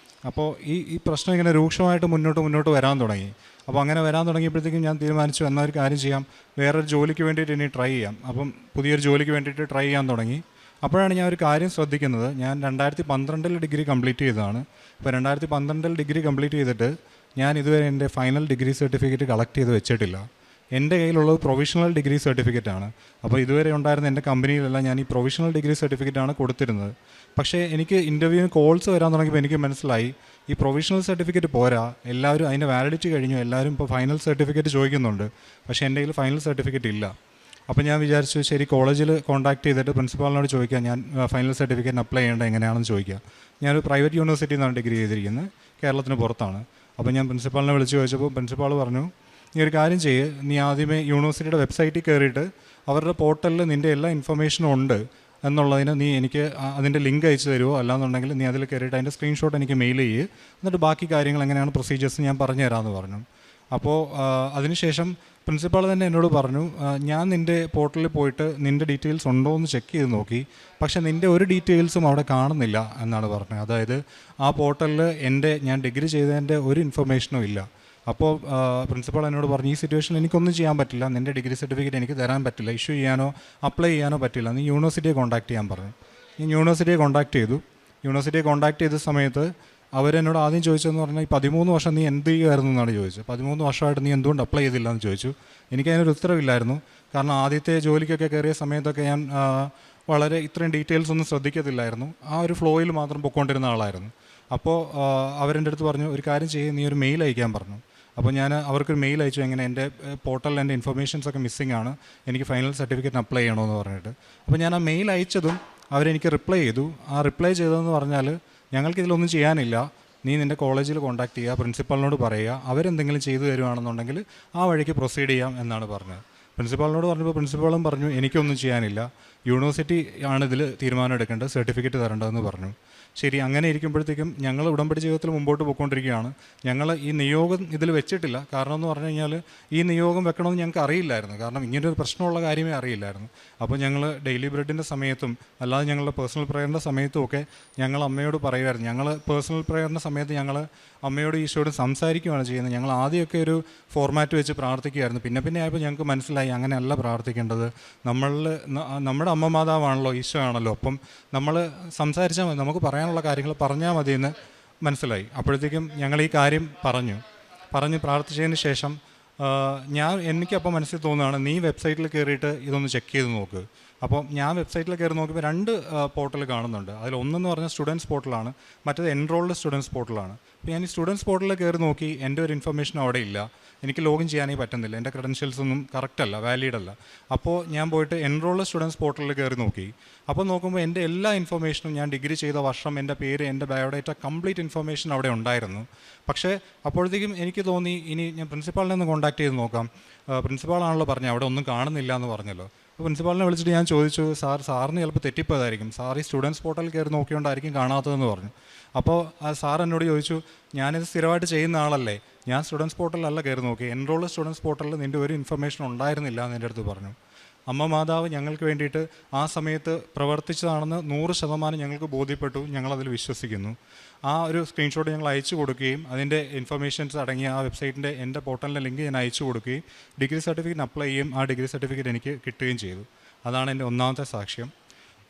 അപ്പോൾ ഈ പ്രശ്നം ഇങ്ങനെ രൂക്ഷമായിട്ട് മുന്നോട്ട് വരാൻ തുടങ്ങി. അപ്പോൾ അങ്ങനെ വരാൻ തുടങ്ങിയപ്പോഴത്തേക്കും ഞാൻ തീരുമാനിച്ചു, എന്നാൽ ഒരു കാര്യം ചെയ്യാം, വേറൊരു ജോലിക്ക് വേണ്ടിയിട്ട് ഇനി ട്രൈ ചെയ്യാം. അപ്പം പുതിയൊരു ജോലിക്ക് വേണ്ടിയിട്ട് ട്രൈ ചെയ്യാൻ തുടങ്ങി. അപ്പോഴാണ് ഞാൻ ഒരു കാര്യം ശ്രദ്ധിക്കുന്നത്. ഞാൻ 2012 ഡിഗ്രി കംപ്ലീറ്റ് ചെയ്തതാണ്. അപ്പോൾ 2012 ഡിഗ്രി കംപ്ലീറ്റ് ചെയ്തിട്ട് ഞാൻ ഇതുവരെ എൻ്റെ ഫൈനൽ ഡിഗ്രി സർട്ടിഫിക്കറ്റ് കളക്ട് ചെയ്ത് വെച്ചിട്ടില്ല. എൻ്റെ കയ്യിലുള്ളത് പ്രൊവിഷണൽ ഡിഗ്രി സർട്ടിഫിക്കറ്റാണ്. അപ്പോൾ ഇതുവരെ ഉണ്ടായിരുന്ന എൻ്റെ കമ്പനിയിലെല്ലാം ഞാൻ ഈ പ്രൊവിഷണൽ ഡിഗ്രി സർട്ടിഫിക്കറ്റാണ് കൊടുത്തിരുന്നത്. പക്ഷേ എനിക്ക് ഇൻ്റർവ്യൂവിന് കോൾസ് വരാൻ തുടങ്ങിയപ്പോൾ എനിക്ക് മനസ്സിലായി ഈ പ്രൊവിഷണൽ സർട്ടിഫിക്കറ്റ് പോരാ, എല്ലാവരും അതിൻ്റെ വാലിഡിറ്റി കഴിഞ്ഞു, എല്ലാവരും ഇപ്പോൾ ഫൈനൽ സർട്ടിഫിക്കറ്റ് ചോദിക്കുന്നുണ്ട്. പക്ഷേ എൻ്റെ കയ്യിൽ ഫൈനൽ സർട്ടിഫിക്കറ്റ് ഇല്ല. അപ്പോൾ ഞാൻ വിചാരിച്ചു ശരി കോളേജിൽ കോൺടാക്ട് ചെയ്തിട്ട് പ്രിൻസിപ്പാളിനോട് ചോദിക്കാം, ഞാൻ ഫൈനൽ സർട്ടിഫിക്കറ്റ് അപ്ലൈ ചെയ്യേണ്ടത് എങ്ങനെയാണെന്ന് ചോദിക്കാം. ഞാനൊരു പ്രൈവറ്റ് യൂണിവേഴ്സിറ്റിയിൽ നിന്നാണ് ഡിഗ്രി ചെയ്തിരിക്കുന്നത്, കേരളത്തിന് പുറത്താണ്. അപ്പോൾ ഞാൻ പ്രിൻസിപ്പാളിനെ വിളിച്ച് ചോദിച്ചപ്പോൾ പ്രിൻസിപ്പാൾ പറഞ്ഞു, നീ ഒരു കാര്യം ചെയ്യ്, നീ ആദ്യമേ യൂണിവേഴ്സിറ്റിയുടെ വെബ്സൈറ്റിൽ കയറിയിട്ട് അവരുടെ പോർട്ടലിൽ നിൻ്റെ എല്ലാ ഇൻഫർമേഷനും ഉണ്ട് എന്നുള്ളതിന് നീ എനിക്ക് അതിൻ്റെ ലിങ്ക് അയച്ചു തരുമോ, അല്ലാന്നുണ്ടെങ്കിൽ നീ അതിൽ കയറിയിട്ട് അതിൻ്റെ സ്ക്രീൻഷോട്ട് എനിക്ക് മെയിൽ ചെയ്യ്, എന്നിട്ട് ബാക്കി കാര്യങ്ങൾ എങ്ങനെയാണ് പ്രൊസീജിയേഴ്സ് ഞാൻ പറഞ്ഞു തരാമെന്ന് പറഞ്ഞു. അപ്പോൾ അതിനുശേഷം പ്രിൻസിപ്പാൾ തന്നെ എന്നോട് പറഞ്ഞു, ഞാൻ നിൻ്റെ പോർട്ടലിൽ പോയിട്ട് നിൻ്റെ ഡീറ്റെയിൽസ് ഉണ്ടോ എന്ന് ചെക്ക് ചെയ്ത് നോക്കി, പക്ഷേ നിൻ്റെ ഒരു ഡീറ്റെയിൽസും അവിടെ കാണുന്നില്ല എന്നാണ് പറഞ്ഞത്. അതായത് ആ പോർട്ടലിൽ ഞാൻ ഡിഗ്രി ചെയ്തതിൻ്റെ ഒരു ഇൻഫർമേഷനും ഇല്ല. അപ്പോൾ പ്രിൻസിപ്പാൾ എന്നോട് പറഞ്ഞു, ഈ സിറ്റുവേഷനിൽ എനിക്കൊന്നും ചെയ്യാൻ പറ്റില്ല, നിൻ്റെ ഡിഗ്രി സർട്ടിഫിക്കറ്റ് എനിക്ക് തരാൻ പറ്റില്ല, ഇഷ്യൂ ചെയ്യാനോ അപ്ലൈ ചെയ്യാനോ പറ്റില്ല, നീ യൂണിവേഴ്സിറ്റിയെ കോൺടാക്ട് ചെയ്യാൻ പറഞ്ഞു. ഞാൻ യൂണിവേഴ്സിറ്റിയെ കോൺടാക്ട് ചെയ്തു. യൂണിവേഴ്സിറ്റിയെ കോൺടാക്ട് ചെയ്ത സമയത്ത് അവരെന്നോട് ആദ്യം ചോദിച്ചതെന്ന് പറഞ്ഞാൽ, ഈ 13 വർഷം നീ എന്ത് ചെയ്യുമായിരുന്നു എന്നാണ് ചോദിച്ചത്. 13 വർഷമായിട്ട് നീ എന്തുകൊണ്ട് അപ്ലൈ ചെയ്തില്ല എന്ന് ചോദിച്ചു. എനിക്കതിനൊരു ഉത്തരവില്ലായിരുന്നു. കാരണം ആദ്യത്തെ ജോലിക്കൊക്കെ കയറിയ സമയത്തൊക്കെ ഞാൻ വളരെ ഇത്രയും ഡീറ്റെയിൽസ് ഒന്നും ശ്രദ്ധിക്കത്തില്ലായിരുന്നു. ആ ഒരു ഫ്ലോയിൽ മാത്രം പൊയ്ക്കൊണ്ടിരുന്ന ആളായിരുന്നു. അപ്പോൾ അവരെൻ്റെ അടുത്ത് പറഞ്ഞു, ഒരു കാര്യം ചെയ്യും, നീ ഒരു മെയിൽ അയക്കാൻ പറഞ്ഞു. അപ്പോൾ ഞാൻ അവർക്കൊരു മെയിൽ അയച്ചു, എങ്ങനെ എൻ്റെ പോർട്ടലിൽ എൻ്റെ ഇൻഫർമേഷൻസൊക്കെ മിസ്സിംഗ് ആണ്, എനിക്ക് ഫൈനൽ സർട്ടിഫിക്കറ്റ് അപ്ലൈ ചെയ്യണമെന്ന് പറഞ്ഞിട്ട്. അപ്പോൾ ഞാൻ ആ മെയിൽ അയച്ചതും അവരെനിക്ക് റിപ്ലൈ ചെയ്തു. ആ റിപ്ലൈ ചെയ്തതെന്ന് പറഞ്ഞാൽ, ഞങ്ങൾക്കിതിലൊന്നും ചെയ്യാനില്ല, നീ നിൻ്റെ കോളേജിൽ കോൺടാക്ട് ചെയ്യുക, പ്രിൻസിപ്പാളിനോട് പറയുക, അവരെന്തെങ്കിലും ചെയ്തു തരുവാണെന്നുണ്ടെങ്കിൽ ആ വഴിക്ക് പ്രൊസീഡ് ചെയ്യാം എന്നാണ് പറഞ്ഞത്. പ്രിൻസിപ്പാളിനോട് പറഞ്ഞപ്പോൾ പ്രിൻസിപ്പാളും പറഞ്ഞു, എനിക്കൊന്നും ചെയ്യാനില്ല, യൂണിവേഴ്സിറ്റി ആണ് ഇതിൽ തീരുമാനം എടുക്കേണ്ടത്, സർട്ടിഫിക്കറ്റ് തരേണ്ടതെന്ന് പറഞ്ഞു. ശരി, അങ്ങനെ ഇരിക്കുമ്പോഴത്തേക്കും ഞങ്ങൾ ഉടമ്പടി ജീവിതത്തിൽ മുമ്പോട്ട് പോയിക്കൊണ്ടിരിക്കുകയാണ്. ഞങ്ങൾ ഈ നിയോഗം ഇതിൽ വെച്ചിട്ടില്ല. കാരണം എന്ന് പറഞ്ഞു കഴിഞ്ഞാൽ ഈ നിയോഗം വെക്കണമെന്ന് ഞങ്ങൾക്ക് അറിയില്ലായിരുന്നു. കാരണം ഇങ്ങനൊരു പ്രശ്നമുള്ള കാര്യമേ അറിയില്ലായിരുന്നു. അപ്പോൾ ഞങ്ങൾ ഡെയിലി ബ്രെഡിൻ്റെ സമയത്തും അല്ലാതെ ഞങ്ങളുടെ പേഴ്സണൽ പ്രയറിൻ്റെ സമയത്തും ഒക്കെ ഞങ്ങൾ അമ്മയോട് പറയുമായിരുന്നു. ഞങ്ങൾ പേഴ്സണൽ പ്രയറിൻ്റെ സമയത്ത് ഞങ്ങൾ അമ്മയോട് ഈശോയോട് സംസാരിക്കുകയാണ് ചെയ്യുന്നത്. ഞങ്ങൾ ആദ്യമൊക്കെ ഒരു ഫോർമാറ്റ് വെച്ച് പ്രാർത്ഥിക്കുമായിരുന്നു. പിന്നെ ആയപ്പോൾ ഞങ്ങൾക്ക് മനസ്സിലായി അങ്ങനെയല്ല പ്രാർത്ഥിക്കേണ്ടത്. നമ്മുടെ അമ്മ മാതാവാണല്ലോ, ഈശോ ആണല്ലോ. അപ്പം നമ്മൾ സംസാരിച്ചാൽ മതി, നമുക്ക് പറയാനുള്ള കാര്യങ്ങൾ പറഞ്ഞാൽ മതി എന്ന് മനസ്സിലായി. അപ്പോഴത്തേക്കും ഞങ്ങൾ ഈ കാര്യം പറഞ്ഞ് പ്രാർത്ഥിച്ചതിന് ശേഷം എനിക്കപ്പോൾ മനസ്സിൽ തോന്നുകയാണ്, നീ വെബ്സൈറ്റിൽ കയറിയിട്ട് ഇതൊന്ന് ചെക്ക് ചെയ്ത് നോക്ക്. അപ്പോൾ ഞാൻ വെബ്സൈറ്റിൽ കയറി നോക്കിയപ്പോൾ 2 പോർട്ടൽ കാണുന്നുണ്ട്. അതിലൊന്നെന്ന് പറഞ്ഞാൽ സ്റ്റുഡൻസ് പോർട്ടലാണ്, മറ്റേത് എൻറോൾഡ് സ്റ്റുഡൻസ് പോർട്ടലാണ്. അപ്പോൾ ഞാൻ ഈ സ്റ്റുഡൻസ് പോർട്ടലിൽ കയറി നോക്കി, എൻ്റെ ഒരു ഇൻഫർമേഷനും അവിടെ ഇല്ല, എനിക്ക് ലോഗിൻ ചെയ്യാനേ പറ്റുന്നില്ല, എൻ്റെ ക്രെഡൻഷ്യൽസ് ഒന്നും കറക്റ്റ് അല്ല, വാലിഡ് അല്ല. അപ്പോൾ ഞാൻ പോയിട്ട് എൻറോൾഡ് സ്റ്റുഡൻസ് പോർട്ടലിൽ കയറി നോക്കി. അപ്പോൾ നോക്കുമ്പോൾ എൻ്റെ എല്ലാ ഇൻഫർമേഷനും, ഞാൻ ഡിഗ്രി ചെയ്ത വർഷം, എൻ്റെ പേര്, എൻ്റെ ബയോഡേറ്റ, കംപ്ലീറ്റ് ഇൻഫർമേഷൻ അവിടെ ഉണ്ടായിരുന്നു. പക്ഷേ അപ്പോഴത്തേക്കും എനിക്ക് തോന്നി, ഇനി ഞാൻ പ്രിൻസിപ്പാളിനെ ഒന്ന് കോൺടാക്ട് ചെയ്ത് നോക്കാം. പ്രിൻസിപ്പാളാണല്ലോ പറഞ്ഞത് അവിടെ ഒന്നും കാണുന്നില്ല എന്ന് പറഞ്ഞല്ലോ. അപ്പോൾ പ്രിൻസിപ്പാളിനെ വിളിച്ചിട്ട് ഞാൻ ചോദിച്ചു, സാറിന് ചിലപ്പോൾ തെറ്റിപ്പോയതായിരിക്കും, സാർ ഈ സ്റ്റുഡൻസ് പോർട്ടലിൽ കയറി നോക്കിയോണ്ടായിരിക്കും കാണാത്തതെന്ന് പറഞ്ഞു. അപ്പോൾ സാർ എന്നോട് ചോദിച്ചു, ഞാനിത് സ്ഥിരമായിട്ട് ചെയ്യുന്ന ആളല്ലേ, ഞാൻ സ്റ്റുഡൻസ് പോർട്ടലിലല്ല കയറി നോക്കി, എൻറോൾഡ് സ്റ്റുഡൻസ് പോർട്ടലിൽ നിൻ്റെ ഒരു ഇൻഫർമേഷൻ ഉണ്ടായിരുന്നില്ല എന്ന് എൻ്റെ അടുത്ത് പറഞ്ഞു. അമ്മ മാതാവ് ഞങ്ങൾക്ക് വേണ്ടിയിട്ട് ആ സമയത്ത് പ്രവർത്തിച്ചതാണെന്ന് 100% ഞങ്ങൾക്ക് ബോധ്യപ്പെട്ടു, ഞങ്ങളതിൽ വിശ്വസിക്കുന്നു. ആ ഒരു സ്ക്രീൻഷോട്ട് ഞങ്ങൾ അയച്ചു കൊടുക്കുകയും അതിൻ്റെ ഇൻഫർമേഷൻസ് അടങ്ങിയ ആ വെബ്സൈറ്റിൻ്റെ എൻ്റെ പോർട്ടലിൻ്റെ ലിങ്ക് ഞാൻ അയച്ചു കൊടുക്കുകയും ഡിഗ്രി സർട്ടിഫിക്കറ്റ് അപ്ലൈ ചെയ്യുകയും ആ ഡിഗ്രി സർട്ടിഫിക്കറ്റ് എനിക്ക് കിട്ടുകയും ചെയ്തു. അതാണ് എൻ്റെ ഒന്നാമത്തെ സാക്ഷ്യം.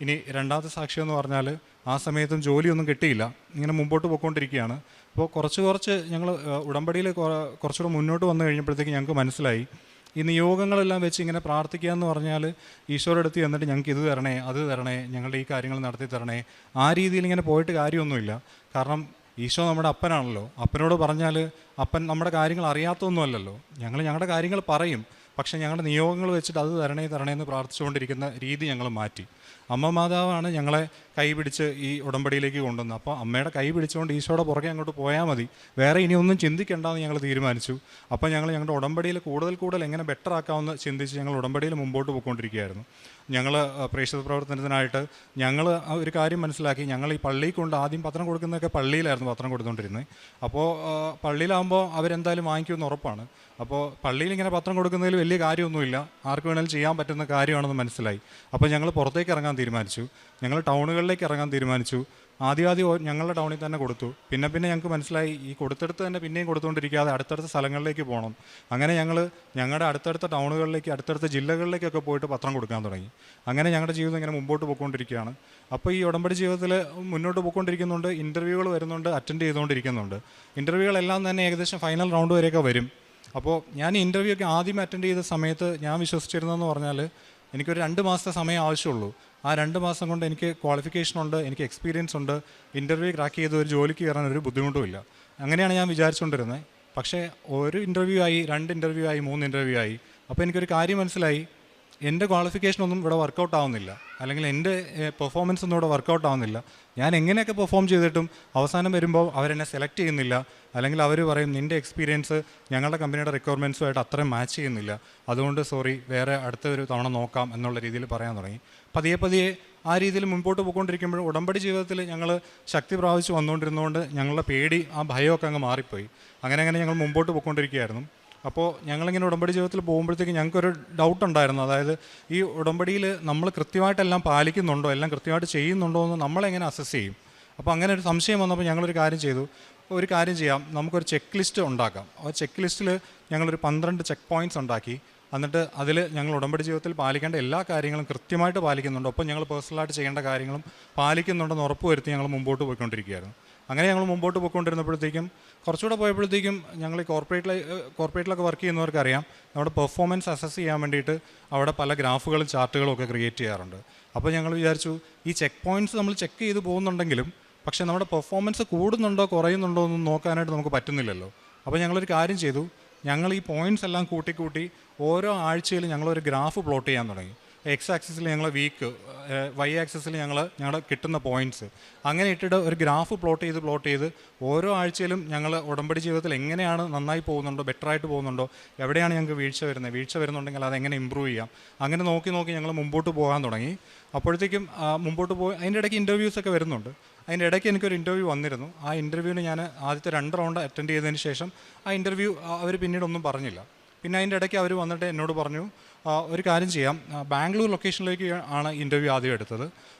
ഇനി രണ്ടാമത്തെ സാക്ഷ്യം എന്ന് പറഞ്ഞാൽ, ആ സമയത്തും ജോലിയൊന്നും കിട്ടിയില്ല, ഇങ്ങനെ മുമ്പോട്ട് പോയിക്കൊണ്ടിരിക്കുകയാണ്. അപ്പോൾ കുറച്ച് ഞങ്ങൾ ഉടമ്പടിയിൽ കുറച്ചുകൂടെ മുന്നോട്ട് വന്നു കഴിഞ്ഞപ്പോഴത്തേക്ക് ഞങ്ങൾക്ക് മനസ്സിലായി, ഈ നിയോഗങ്ങളെല്ലാം വെച്ച് ഇങ്ങനെ പ്രാർത്ഥിക്കുക എന്ന് പറഞ്ഞാൽ ഈശോയുടെ അടുത്ത് എന്നിട്ട് ഞങ്ങൾക്ക് ഇത് തരണേ, അത് തരണേ, ഞങ്ങളുടെ ഈ കാര്യങ്ങൾ നടത്തി തരണേ, ആ രീതിയിൽ ഇങ്ങനെ പോയിട്ട് കാര്യമൊന്നുമില്ല. കാരണം ഈശോ നമ്മുടെ അപ്പനാണല്ലോ. അപ്പനോട് പറഞ്ഞാൽ അപ്പൻ നമ്മുടെ കാര്യങ്ങൾ അറിയാത്തൊന്നുമല്ലല്ലോ. ഞങ്ങളുടെ കാര്യങ്ങൾ പറയും, പക്ഷേ ഞങ്ങളുടെ നിയോഗങ്ങൾ വെച്ചിട്ട് അത് തരണേ എന്ന് പ്രാർത്ഥിച്ചുകൊണ്ടിരിക്കുന്ന രീതി ഞങ്ങൾ മാറ്റി. അമ്മ മാതാവാണ് ഞങ്ങളെ കൈപിടിച്ച് ഈ ഉടമ്പടിയിലേക്ക് കൊണ്ടുവന്നത്. അപ്പോൾ അമ്മയുടെ കൈ പിടിച്ചുകൊണ്ട് ഈശോയുടെ പുറകെ അങ്ങോട്ട് പോയാൽ മതി, വേറെ ഇനി ഒന്നും ചിന്തിക്കേണ്ടെന്ന് ഞങ്ങൾ തീരുമാനിച്ചു. അപ്പോൾ ഞങ്ങളുടെ ഉടമ്പടിയിൽ കൂടുതൽ എങ്ങനെ ബെറ്റർ ആക്കാമെന്ന് ചിന്തിച്ച് ഞങ്ങൾ ഉടമ്പടിയിൽ മുമ്പോട്ട് പോയിക്കൊണ്ടിരിക്കുകയായിരുന്നു. ഞങ്ങൾ പ്രേക്ഷിത പ്രവർത്തനത്തിനായിട്ട് ഞങ്ങൾ ഒരു കാര്യം മനസ്സിലാക്കി, ഞങ്ങൾ ഈ പള്ളിയിൽ കൊണ്ട് ആദ്യം പത്രം കൊടുക്കുന്നതൊക്കെ പള്ളിയിലായിരുന്നു പത്രം കൊടുത്തുകൊണ്ടിരുന്നത്. അപ്പോൾ പള്ളിയിലാകുമ്പോൾ അവരെന്തായാലും വാങ്ങിക്കുമെന്ന് ഉറപ്പാണ്. അപ്പോൾ പള്ളിയിൽ ഇങ്ങനെ പത്രം കൊടുക്കുന്നതിൽ വലിയ കാര്യമൊന്നുമില്ല, ആർക്ക് വേണമെങ്കിലും ചെയ്യാൻ പറ്റുന്ന കാര്യമാണെന്ന് മനസ്സിലായി. അപ്പോൾ ഞങ്ങൾ പുറത്തേക്ക് ഇറങ്ങാൻ തീരുമാനിച്ചു, ഞങ്ങൾ ടൗണുകളിലേക്ക് ഇറങ്ങാൻ തീരുമാനിച്ചു. ആദ്യം ഞങ്ങളുടെ ടൗണിൽ തന്നെ കൊടുത്തു. പിന്നെ ഞങ്ങൾക്ക് മനസ്സിലായി, ഈ കൊടുത്തെടുത്ത് തന്നെ പിന്നെയും കൊടുത്തുകൊണ്ടിരിക്കാതെ അടുത്തടുത്ത സ്ഥലങ്ങളിലേക്ക് പോകണം. അങ്ങനെ ഞങ്ങളുടെ അടുത്തടുത്ത ടൗണുകളിലേക്ക്, അടുത്തടുത്ത ജില്ലകളിലേക്കൊക്കെ പോയിട്ട് പത്രം കൊടുക്കാൻ തുടങ്ങി. അങ്ങനെ ഞങ്ങളുടെ ജീവിതം ഇങ്ങനെ മുമ്പോട്ട് പോയിക്കൊണ്ടിരിക്കുകയാണ്. അപ്പോൾ ഈ ഉടമ്പടി ജീവിതത്തിൽ മുന്നോട്ട് പോയിക്കൊണ്ടിരിക്കുന്നുണ്ട്, ഇൻ്റർവ്യൂകൾ വരുന്നുണ്ട്, അറ്റൻഡ് ചെയ്തുകൊണ്ടിരിക്കുന്നുണ്ട്. ഇൻ്റർവ്യൂകളെല്ലാം തന്നെ ഏകദേശം ഫൈനൽ റൗണ്ട് വരെയൊക്കെ വരും. അപ്പോൾ ഞാൻ ഈ ഇൻ്റർവ്യൂ ഒക്കെ ആദ്യം അറ്റൻഡ് ചെയ്ത സമയത്ത് ഞാൻ വിശ്വസിച്ചിരുന്നതെന്ന് പറഞ്ഞാൽ, എനിക്കൊരു 2 മാസത്തെ സമയം ആവശ്യമുള്ളൂ. ആ 2 മാസം കൊണ്ട് എനിക്ക് ക്വാളിഫിക്കേഷനുണ്ട്, എനിക്ക് എക്സ്പീരിയൻസ് ഉണ്ട്, ഇൻ്റർവ്യൂ ക്രാക്ക് ചെയ്ത് ഒരു ജോലിക്ക് കയറാൻ ഒരു ബുദ്ധിമുട്ടുമില്ല. അങ്ങനെയാണ് ഞാൻ വിചാരിച്ചുകൊണ്ടിരുന്നത്. പക്ഷേ 1 ഇൻ്റർവ്യൂ ആയി, 2 ഇൻ്റർവ്യൂ ആയി, 3 ഇൻ്റർവ്യൂ ആയി. അപ്പോൾ എനിക്കൊരു കാര്യം മനസ്സിലായി, എൻ്റെ ക്വാളിഫിക്കേഷനൊന്നും ഇവിടെ വർക്കൗട്ട് ആവുന്നില്ല, അല്ലെങ്കിൽ എൻ്റെ പെർഫോമൻസ് ഒന്നും ഇവിടെ വർക്കൗട്ട് ആവുന്നില്ല. ഞാൻ എങ്ങനെയൊക്കെ പെർഫോം ചെയ്തിട്ടും അവസാനം വരുമ്പോൾ അവരെന്നെ സെലക്ട് ചെയ്യുന്നില്ല, അല്ലെങ്കിൽ അവർ പറയും നിൻ്റെ എക്സ്പീരിയൻസ് ഞങ്ങളുടെ കമ്പനിയുടെ റിക്വയർമെൻറ്റ്സുമായിട്ട് അത്രയും മാച്ച് ചെയ്യുന്നില്ല, അതുകൊണ്ട് സോറി വേറെ അടുത്തൊരു തവണ നോക്കാം എന്നുള്ള രീതിയിൽ പറയാൻ തുടങ്ങി. പതിയെ പതിയെ ആ രീതിയിൽ മുമ്പോട്ട് പോയിക്കൊണ്ടിരിക്കുമ്പോൾ ഉടമ്പടി ജീവിതത്തിൽ ഞങ്ങൾ ശക്തി പ്രാപിച്ച് വന്നുകൊണ്ടിരുന്നതുകൊണ്ട് ഞങ്ങളുടെ പേടി, ആ ഭയമൊക്കെ അങ്ങ് മാറിപ്പോയി. അങ്ങനെ ഞങ്ങൾ മുമ്പോട്ട് പോയിക്കൊണ്ടിരിക്കുകയായിരുന്നു. അപ്പോൾ ഞങ്ങളിങ്ങനെ ഉടമ്പടി ജീവിതത്തിൽ പോകുമ്പോഴത്തേക്ക് ഞങ്ങൾക്കൊരു ഡൗട്ട് ഉണ്ടായിരുന്നു. അതായത് ഈ ഉടമ്പടിയിൽ നമ്മൾ കൃത്യമായിട്ടെല്ലാം പാലിക്കുന്നുണ്ടോ, എല്ലാം കൃത്യമായിട്ട് ചെയ്യുന്നുണ്ടോ എന്ന് നമ്മളെങ്ങനെ അസസ് ചെയ്യും? അപ്പോൾ അങ്ങനെ ഒരു സംശയം വന്നപ്പോൾ ഞങ്ങളൊരു കാര്യം ചെയ്തു. ഒരു കാര്യം ചെയ്യാം, നമുക്കൊരു ചെക്ക് ലിസ്റ്റ് ഉണ്ടാക്കാം. ആ ചെക്ക് ലിസ്റ്റിൽ ഞങ്ങളൊരു 12 ചെക്ക് പോയിൻറ്റ്സ് ഉണ്ടാക്കി. എന്നിട്ട് അതിൽ ഞങ്ങൾ ഉടമ്പടി ജീവിതത്തിൽ പാലിക്കേണ്ട എല്ലാ കാര്യങ്ങളും കൃത്യമായിട്ട് പാലിക്കുന്നുണ്ട്, ഒപ്പം ഞങ്ങൾ പേഴ്സണലായിട്ട് ചെയ്യേണ്ട കാര്യങ്ങളും പാലിക്കുന്നുണ്ടെന്ന് ഉറപ്പ് വരുത്തി ഞങ്ങൾ മുമ്പോട്ട് പോയിക്കൊണ്ടിരിക്കുകയായിരുന്നു. അങ്ങനെ ഞങ്ങൾ മുമ്പോട്ട് പോയിക്കൊണ്ടിരുന്നപ്പോഴത്തേക്കും കുറച്ചുകൂടെ പോയപ്പോഴത്തേക്കും ഞങ്ങൾ ഈ കോർപ്പറേറ്റിലൊക്കെ വർക്ക് ചെയ്യുന്നവർക്കറിയാം, നമ്മുടെ പെർഫോമൻസ് അസസ് ചെയ്യാൻ വേണ്ടിയിട്ട് അവിടെ പല ഗ്രാഫുകളും ചാർട്ടുകളും ഒക്കെ ക്രിയേറ്റ് ചെയ്യാറുണ്ട്. അപ്പോൾ ഞങ്ങൾ വിചാരിച്ചു ഈ ചെക്ക് പോയിൻറ്റ്സ് നമ്മൾ ചെക്ക് ചെയ്ത് പോകുന്നുണ്ടെങ്കിലും പക്ഷേ നമ്മുടെ പെർഫോമൻസ് കൂടുന്നുണ്ടോ കുറയുന്നുണ്ടോ എന്നും നോക്കാനായിട്ട് നമുക്ക് പറ്റുന്നില്ലല്ലോ. അപ്പോൾ ഞങ്ങളൊരു കാര്യം ചെയ്തു, ഞങ്ങൾ ഈ പോയിൻറ്റ്സ് എല്ലാം കൂട്ടി ഓരോ ആഴ്ചയിൽ ഞങ്ങളൊരു ഗ്രാഫ് പ്ലോട്ട് ചെയ്യാൻ തുടങ്ങി. എക്സ് ആക്സിസിൽ ഞങ്ങൾ വീക്ക്, വൈ ആക്സിസിൽ ഞങ്ങളുടെ കിട്ടുന്ന പോയിൻറ്റ്സ്, അങ്ങനെ ഇട്ടിട്ട് ഒരു ഗ്രാഫ് പ്ലോട്ട് ചെയ്ത് ഓരോ ആഴ്ചയിലും ഞങ്ങൾ ഉടമ്പടി ജീവിതത്തിൽ എങ്ങനെയാണ് നന്നായി പോകുന്നുണ്ടോ, ബെറ്ററായിട്ട് പോകുന്നുണ്ടോ, എവിടെയാണ് ഞങ്ങൾക്ക് വീഴ്ച വരുന്നുണ്ടെങ്കിൽ അതെങ്ങനെ ഇമ്പ്രൂവ് ചെയ്യാം, അങ്ങനെ നോക്കി ഞങ്ങൾ മുമ്പോട്ട് പോകാൻ തുടങ്ങി. അപ്പോഴത്തേക്കും മുമ്പോട്ട് പോയി അതിൻ്റെ ഇടയ്ക്ക് ഇൻ്റർവ്യൂസൊക്കെ വരുന്നുണ്ട്. അതിൻ്റെ ഇടയ്ക്ക് എനിക്കൊരു ഇൻ്റർവ്യൂ വന്നിരുന്നു. ആ ഇൻ്റർവ്യൂവിന് ഞാൻ ആദ്യത്തെ 2 റൗണ്ട് അറ്റൻഡ് ചെയ്തതിന് ശേഷം ആ ഇൻ്റർവ്യൂ അവർ പിന്നീടൊന്നും പറഞ്ഞില്ല. പിന്നെ അതിൻ്റെ ഇടയ്ക്ക് അവർ വന്നിട്ട് എന്നോട് പറഞ്ഞു, ഒരു കാര്യം ചെയ്യാം, ബാംഗ്ലൂർ ലൊക്കേഷനിലേക്ക് ആണ് ഇൻ്റർവ്യൂ ആദ്യം എടുത്തത്,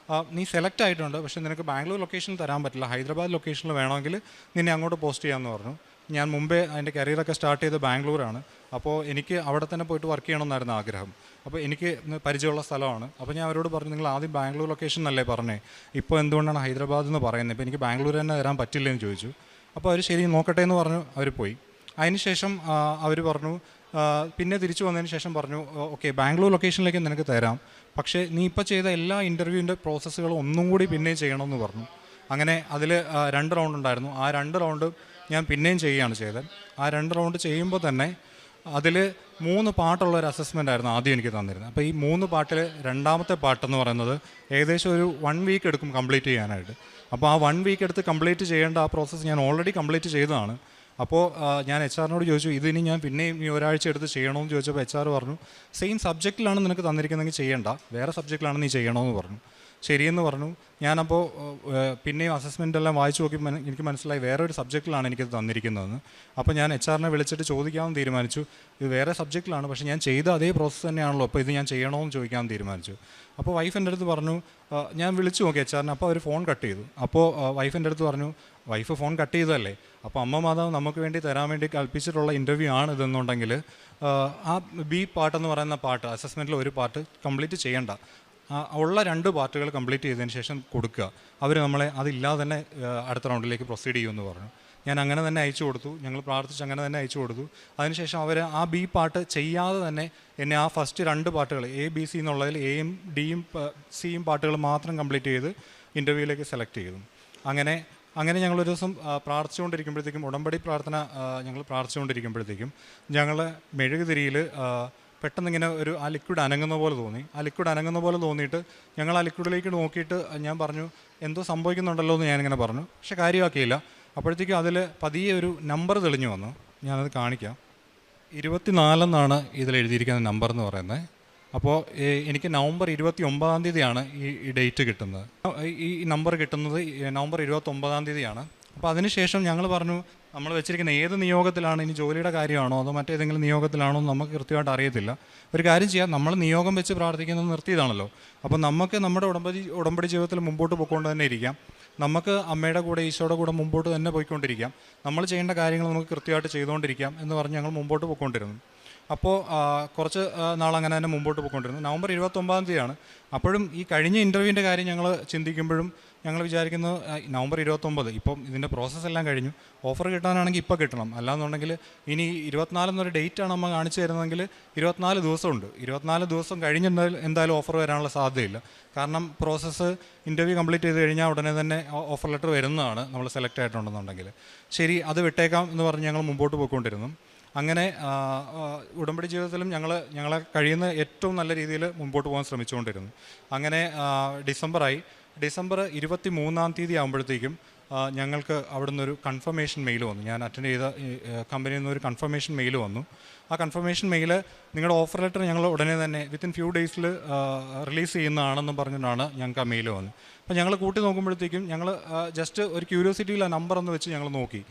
നീ സെലക്ട് ആയിട്ടുണ്ട്, പക്ഷേ നിനക്ക് ബാംഗ്ലൂർ ലൊക്കേഷനിൽ തരാൻ പറ്റില്ല, ഹൈദരാബാദ് ലൊക്കേഷനിൽ വേണമെങ്കിൽ നിന്നെ അങ്ങോട്ട് പോസ്റ്റ് ചെയ്യാമെന്ന് പറഞ്ഞു. ഞാൻ മുമ്പേ അതിൻ്റെ കരിയറൊക്കെ സ്റ്റാർട്ട് ചെയ്ത് ബാംഗ്ലൂരാണ്. അപ്പോൾ എനിക്ക് അവിടെ തന്നെ പോയിട്ട് വർക്ക് ചെയ്യണമെന്നായിരുന്നു ആഗ്രഹം. അപ്പോൾ എനിക്ക് പരിചയമുള്ള സ്ഥലമാണ്. അപ്പോൾ ഞാൻ അവരോട് പറഞ്ഞു, നിങ്ങൾ ആദ്യം ബാംഗ്ലൂർ ലൊക്കേഷൻ എന്നല്ലേ പറഞ്ഞേ, ഇപ്പോൾ എന്തുകൊണ്ടാണ് ഹൈദരാബാദ് എന്ന് പറയുന്നത്, ഇപ്പോൾ എനിക്ക് ബാംഗ്ലൂർ തന്നെ തരാൻ പറ്റില്ലെന്ന് ചോദിച്ചു. അപ്പോൾ അവർ ശരി നോക്കട്ടെ എന്ന് പറഞ്ഞു, അവർ പോയി. അതിനുശേഷം അവർ പറഞ്ഞു, പിന്നെ തിരിച്ചു വന്നതിന് ശേഷം പറഞ്ഞു, ഓക്കെ ബാംഗ്ലൂർ ലൊക്കേഷനിലേക്ക് നിനക്ക് തരാം, പക്ഷേ നീ ഇപ്പോൾ ചെയ്ത എല്ലാ ഇൻ്റർവ്യൂവിൻ്റെ പ്രോസസ്സുകളും ഒന്നും കൂടി പിന്നെയും ചെയ്യണമെന്ന് പറഞ്ഞു. അങ്ങനെ അതിൽ 2 റൗണ്ട് ഉണ്ടായിരുന്നു. ആ 2 റൗണ്ട് ഞാൻ പിന്നെയും ചെയ്യുകയാണ് ചെയ്തത്. ആ 2 റൗണ്ട് ചെയ്യുമ്പോൾ തന്നെ അതിൽ 3 പാർട്ടുള്ള ഒരു അസസ്മെൻ്റ് ആയിരുന്നു ആദ്യം എനിക്ക് തന്നിരുന്നത്. അപ്പോൾ ഈ 3 പാർട്ടിൽ രണ്ടാമത്തെ പാർട്ടെന്ന് പറയുന്നത് ഏകദേശം ഒരു 1 വീക്ക് എടുക്കും കംപ്ലീറ്റ് ചെയ്യാനായിട്ട്. അപ്പോൾ ആ 1 വീക്ക് എടുത്ത് കംപ്ലീറ്റ് ചെയ്യേണ്ട ആ പ്രോസസ്സ് ഞാൻ ഓൾറെഡി കംപ്ലീറ്റ് ചെയ്തതാണ്. അപ്പോൾ ഞാൻ HR-നോട് ചോദിച്ചു, ഇതിനി ഞാൻ പിന്നെയും ഈ ഒരാഴ്ച എടുത്ത് ചെയ്യണമെന്ന് ചോദിച്ചപ്പോൾ HR പറഞ്ഞു, സെയിം സബ്ജക്റ്റിലാണ് നിനക്ക് തന്നിരിക്കുന്നതെങ്കിൽ ചെയ്യേണ്ട, വേറെ സബ്ജക്റ്റിലാണ് നീ ചെയ്യണമെന്ന് പറഞ്ഞു. ശരിയെന്ന് പറഞ്ഞു. ഞാനപ്പോൾ പിന്നെയും അസസ്മെൻ്റ് എല്ലാം വായിച്ചു നോക്കി എനിക്ക് മനസ്സിലായി വേറെ ഒരു സബ്ജക്റ്റിലാണ് എനിക്കത് തന്നിരിക്കുന്നതെന്ന്. അപ്പോൾ ഞാൻ HR-നെ വിളിച്ചിട്ട് ചോദിക്കാമെന്ന് തീരുമാനിച്ചു, ഇത് വേറെ സബ്ജക്റ്റിലാണ്, പക്ഷേ ഞാൻ ചെയ്ത അതേ പ്രോസസ്സ് തന്നെയാണല്ലോ, അപ്പോൾ ഇത് ഞാൻ ചെയ്യണമെന്ന് ചോദിക്കാമെന്ന് തീരുമാനിച്ചു. അപ്പോൾ വൈഫ് എൻ്റെ അടുത്ത് പറഞ്ഞു, ഞാൻ വിളിച്ചു നോക്കി HR-നെ, അപ്പോൾ അവർ ഫോൺ കട്ട് ചെയ്തു. അപ്പോൾ വൈഫ് എൻ്റെ അടുത്ത് പറഞ്ഞു, വൈഫ് ഫോൺ കട്ട് ചെയ്തതല്ലേ, അപ്പോൾ അമ്മ മാതാവ് നമുക്ക് വേണ്ടി തരാൻ വേണ്ടി കൽപ്പിച്ചിട്ടുള്ള ഇൻ്റർവ്യൂ ആണ് ഇതെന്നുണ്ടെങ്കിൽ ആ B പാർട്ടെന്ന് പറയുന്ന പാർട്ട്, അസസ്മെൻറ്റിൽ ഒരു പാർട്ട് കംപ്ലീറ്റ് ചെയ്യേണ്ട, ഉള്ള 2 പാർട്ടുകൾ കംപ്ലീറ്റ് ചെയ്തതിന് ശേഷം കൊടുക്കുക, അവർ നമ്മളെ അതില്ലാതെ തന്നെ അടുത്ത റൗണ്ടിലേക്ക് പ്രൊസീഡ് ചെയ്യുമെന്ന് പറഞ്ഞു. ഞാൻ അങ്ങനെ തന്നെ അയച്ചു കൊടുത്തു. ഞങ്ങൾ പ്രാർത്ഥിച്ച് അങ്ങനെ തന്നെ അയച്ചു കൊടുത്തു. അതിനുശേഷം അവർ ആ B പാർട്ട് ചെയ്യാതെ തന്നെ എന്നെ ആ ഫസ്റ്റ് 2 പാർട്ടുകൾ ABC എന്നുള്ളതിൽ Aയും Dയും Cയും പാർട്ടുകൾ മാത്രം കംപ്ലീറ്റ് ചെയ്ത് ഇൻ്റർവ്യൂവിലേക്ക് സെലക്ട് ചെയ്തു. അങ്ങനെ ഞങ്ങളൊരു ദിവസം പ്രാർത്ഥിച്ചുകൊണ്ടിരിക്കുമ്പോഴത്തേക്കും, ഉടമ്പടി പ്രാർത്ഥന ഞങ്ങൾ പ്രാർത്ഥിച്ചുകൊണ്ടിരിക്കുമ്പോഴത്തേക്കും ഞങ്ങൾ മെഴുകുതിരിയിൽ പെട്ടെന്നിങ്ങനെ ആ ലിക്വിഡ് അനങ്ങുന്ന പോലെ തോന്നി. ആ ലിക്വിഡ് അനങ്ങുന്ന പോലെ തോന്നിയിട്ട് ഞങ്ങൾ ആ ലിക്വിഡിലേക്ക് നോക്കിയിട്ട് ഞാൻ പറഞ്ഞു, എന്തോ സംഭവിക്കുന്നുണ്ടല്ലോ എന്ന് ഞാനിങ്ങനെ പറഞ്ഞു. പക്ഷേ കാര്യമാക്കിയില്ല. അപ്പോഴത്തേക്കും അതിൽ പതിയെ ഒരു നമ്പർ തെളിഞ്ഞു വന്നു. ഞാനത് കാണിക്കാം. 24 ഇതിൽ എഴുതിയിരിക്കുന്ന നമ്പർ എന്ന് പറയുന്നത്. അപ്പോൾ എനിക്ക് നവംബർ 29 ഈ ഡേറ്റ് കിട്ടുന്നത്. ഈ നമ്പർ കിട്ടുന്നത് നവംബർ 29 അപ്പോൾ അതിനുശേഷം ഞങ്ങൾ പറഞ്ഞു, നമ്മൾ വെച്ചിരിക്കുന്ന ഏത് നിയോഗത്തിലാണ്, ഇനി ജോലിയുടെ കാര്യമാണോ അതോ മറ്റേതെങ്കിലും നിയോഗത്തിലാണോ എന്ന് നമുക്ക് കൃത്യമായിട്ട് അറിയത്തില്ല. ഒരു കാര്യം ചെയ്യാം, നമ്മൾ നിയോഗം വെച്ച് പ്രാർത്ഥിക്കുന്നത് നിർത്തിയതാണല്ലോ. അപ്പോൾ നമുക്ക് നമ്മുടെ ഉടമ്പടി ജീവിതത്തിൽ മുമ്പോട്ട് പോയിക്കൊണ്ട് തന്നെ ഇരിക്കാം. നമുക്ക് അമ്മയുടെ കൂടെ ഈശോയുടെ കൂടെ മുമ്പോട്ട് തന്നെ പോയിക്കൊണ്ടിരിക്കാം. നമ്മൾ ചെയ്യേണ്ട കാര്യങ്ങൾ നമുക്ക് കൃത്യമായിട്ട് ചെയ്തുകൊണ്ടിരിക്കാം എന്ന് പറഞ്ഞ് ഞങ്ങൾ മുമ്പോട്ട് പോയിക്കൊണ്ടിരുന്നു. അപ്പോൾ കുറച്ച് നാളങ്ങനെ തന്നെ മുമ്പോട്ട് പോയിക്കൊണ്ടിരുന്നു. നവംബർ 29 അപ്പോഴും ഈ കഴിഞ്ഞ ഇൻ്റർവ്യൂവിൻ്റെ കാര്യം ഞങ്ങൾ ചിന്തിക്കുമ്പോഴും ഞങ്ങൾ വിചാരിക്കുന്നത് നവംബർ 29 ഇപ്പം ഇതിൻ്റെ പ്രോസസ്സെല്ലാം കഴിഞ്ഞു, ഓഫർ കിട്ടാനാണെങ്കിൽ ഇപ്പോൾ കിട്ടണം, അല്ലാന്നുണ്ടെങ്കിൽ ഇനി 24 എന്നൊരു ഡേറ്റാണ് നമ്മൾ കാണിച്ചു തരുന്നതെങ്കിൽ 24 ദിവസമുണ്ട്. 24 ദിവസം കഴിഞ്ഞെന്നാൽ എന്തായാലും ഓഫർ വരാനുള്ള സാധ്യതയില്ല. കാരണം പ്രോസസ്സ് ഇൻ്റർവ്യൂ കംപ്ലീറ്റ് ചെയ്ത് കഴിഞ്ഞാൽ ഉടനെ തന്നെ ഓഫർ ലെറ്റർ വരുന്നതാണ് നമ്മൾ സെലക്ട് ആയിട്ടുണ്ടെന്നുണ്ടെങ്കിൽ. ശരി, അത് വിട്ടേക്കാം എന്ന് പറഞ്ഞ് ഞങ്ങൾ മുമ്പോട്ട് പോയിക്കൊണ്ടിരുന്നു. അങ്ങനെ ഉടമ്പടി ജീവിതത്തിലും ഞങ്ങളെ കഴിയുന്ന ഏറ്റവും നല്ല രീതിയിൽ മുമ്പോട്ട് പോകാൻ ശ്രമിച്ചുകൊണ്ടിരുന്നു. അങ്ങനെ ഡിസംബർ 23-ാം തീയതി ആകുമ്പോഴത്തേക്കും ഞങ്ങൾക്ക് അവിടെ നിന്നൊരു കൺഫർമേഷൻ മെയിൽ വന്നു. ഞാൻ അറ്റൻഡ് ചെയ്ത കമ്പനിയിൽ നിന്നൊരു കൺഫർമേഷൻ മെയിൽ വന്നു. ആ കൺഫർമേഷൻ മെയിൽ നിങ്ങളുടെ ഓഫർ ലെറ്റർ ഞങ്ങൾ ഉടനെ തന്നെ വിത്തിൻ ഫ്യൂ ഡേയ്സിൽ റിലീസ് ചെയ്യുന്നതാണെന്നും പറഞ്ഞിട്ടാണ് ഞങ്ങൾക്ക് ആ മെയിൽ വന്നത്. അപ്പോൾ ഞങ്ങൾ കൂട്ടി നോക്കുമ്പോഴത്തേക്കും ഞങ്ങൾ ജസ്റ്റ് ഒരു ക്യൂരിയോസിറ്റിയിൽ ആ നമ്പർ ഒന്ന് വെച്ച് ഞങ്ങൾ നോക്കി.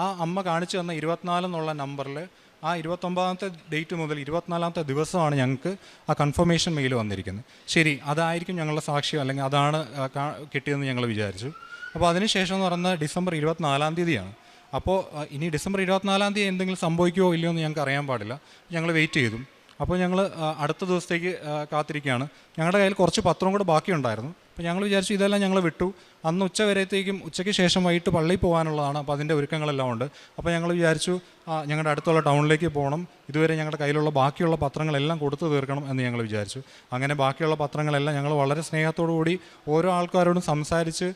ആ അമ്മ കാണിച്ചു തന്ന 24 എന്നുള്ള നമ്പറിൽ ആ 29-ാമത്തെ ഡേറ്റ് മുതൽ 24-ാമത്തെ ദിവസമാണ് ഞങ്ങൾക്ക് ആ കൺഫർമേഷൻ മെയിൽ വന്നിരിക്കുന്നത്. ശരി, അതായിരിക്കും ഞങ്ങളുടെ സാക്ഷ്യം, അല്ലെങ്കിൽ അതാണ് കിട്ടിയതെന്ന് ഞങ്ങൾ വിചാരിച്ചു. അപ്പോൾ അതിനുശേഷം എന്ന് പറയുന്നത് ഡിസംബർ 24-ാം തീയതിയാണ്. അപ്പോൾ ഇനി ഡിസംബർ 24-ാം തീയതി എന്തെങ്കിലും സംഭവിക്കുമോ ഇല്ലയോ എന്ന് ഞങ്ങൾക്ക് അറിയാൻ പാടില്ല. ഞങ്ങൾ വെയിറ്റ് ചെയ്തു. അപ്പോൾ ഞങ്ങൾ അടുത്ത ദിവസത്തേക്ക് കാത്തിരിക്കുകയാണ്. ഞങ്ങളുടെ കയ്യിൽ കുറച്ച് പത്രം കൂടെ ബാക്കിയുണ്ടായിരുന്നു. അപ്പോൾ ഞങ്ങൾ വിചാരിച്ചു ഇതെല്ലാം ഞങ്ങൾ വിട്ടു. അന്ന് ഉച്ചയ്ക്ക് ശേഷം വൈകിട്ട് പള്ളിയിൽ പോകാനുള്ളതാണ്. അപ്പോൾ അതിൻ്റെ ഒരുക്കങ്ങളെല്ലാം ഉണ്ട്. അപ്പോൾ ഞങ്ങൾ വിചാരിച്ചു ഞങ്ങളുടെ അടുത്തുള്ള ടൗണിലേക്ക് പോകണം, ഇതുവരെ ഞങ്ങളുടെ കയ്യിലുള്ള ബാക്കിയുള്ള പത്രങ്ങളെല്ലാം കൊടുത്തു തീർക്കണം എന്ന് ഞങ്ങൾ വിചാരിച്ചു. അങ്ങനെ ബാക്കിയുള്ള പത്രങ്ങളെല്ലാം ഞങ്ങൾ വളരെ സ്നേഹത്തോടു കൂടി ഓരോ ആൾക്കാരോടും സംസാരിച്ച്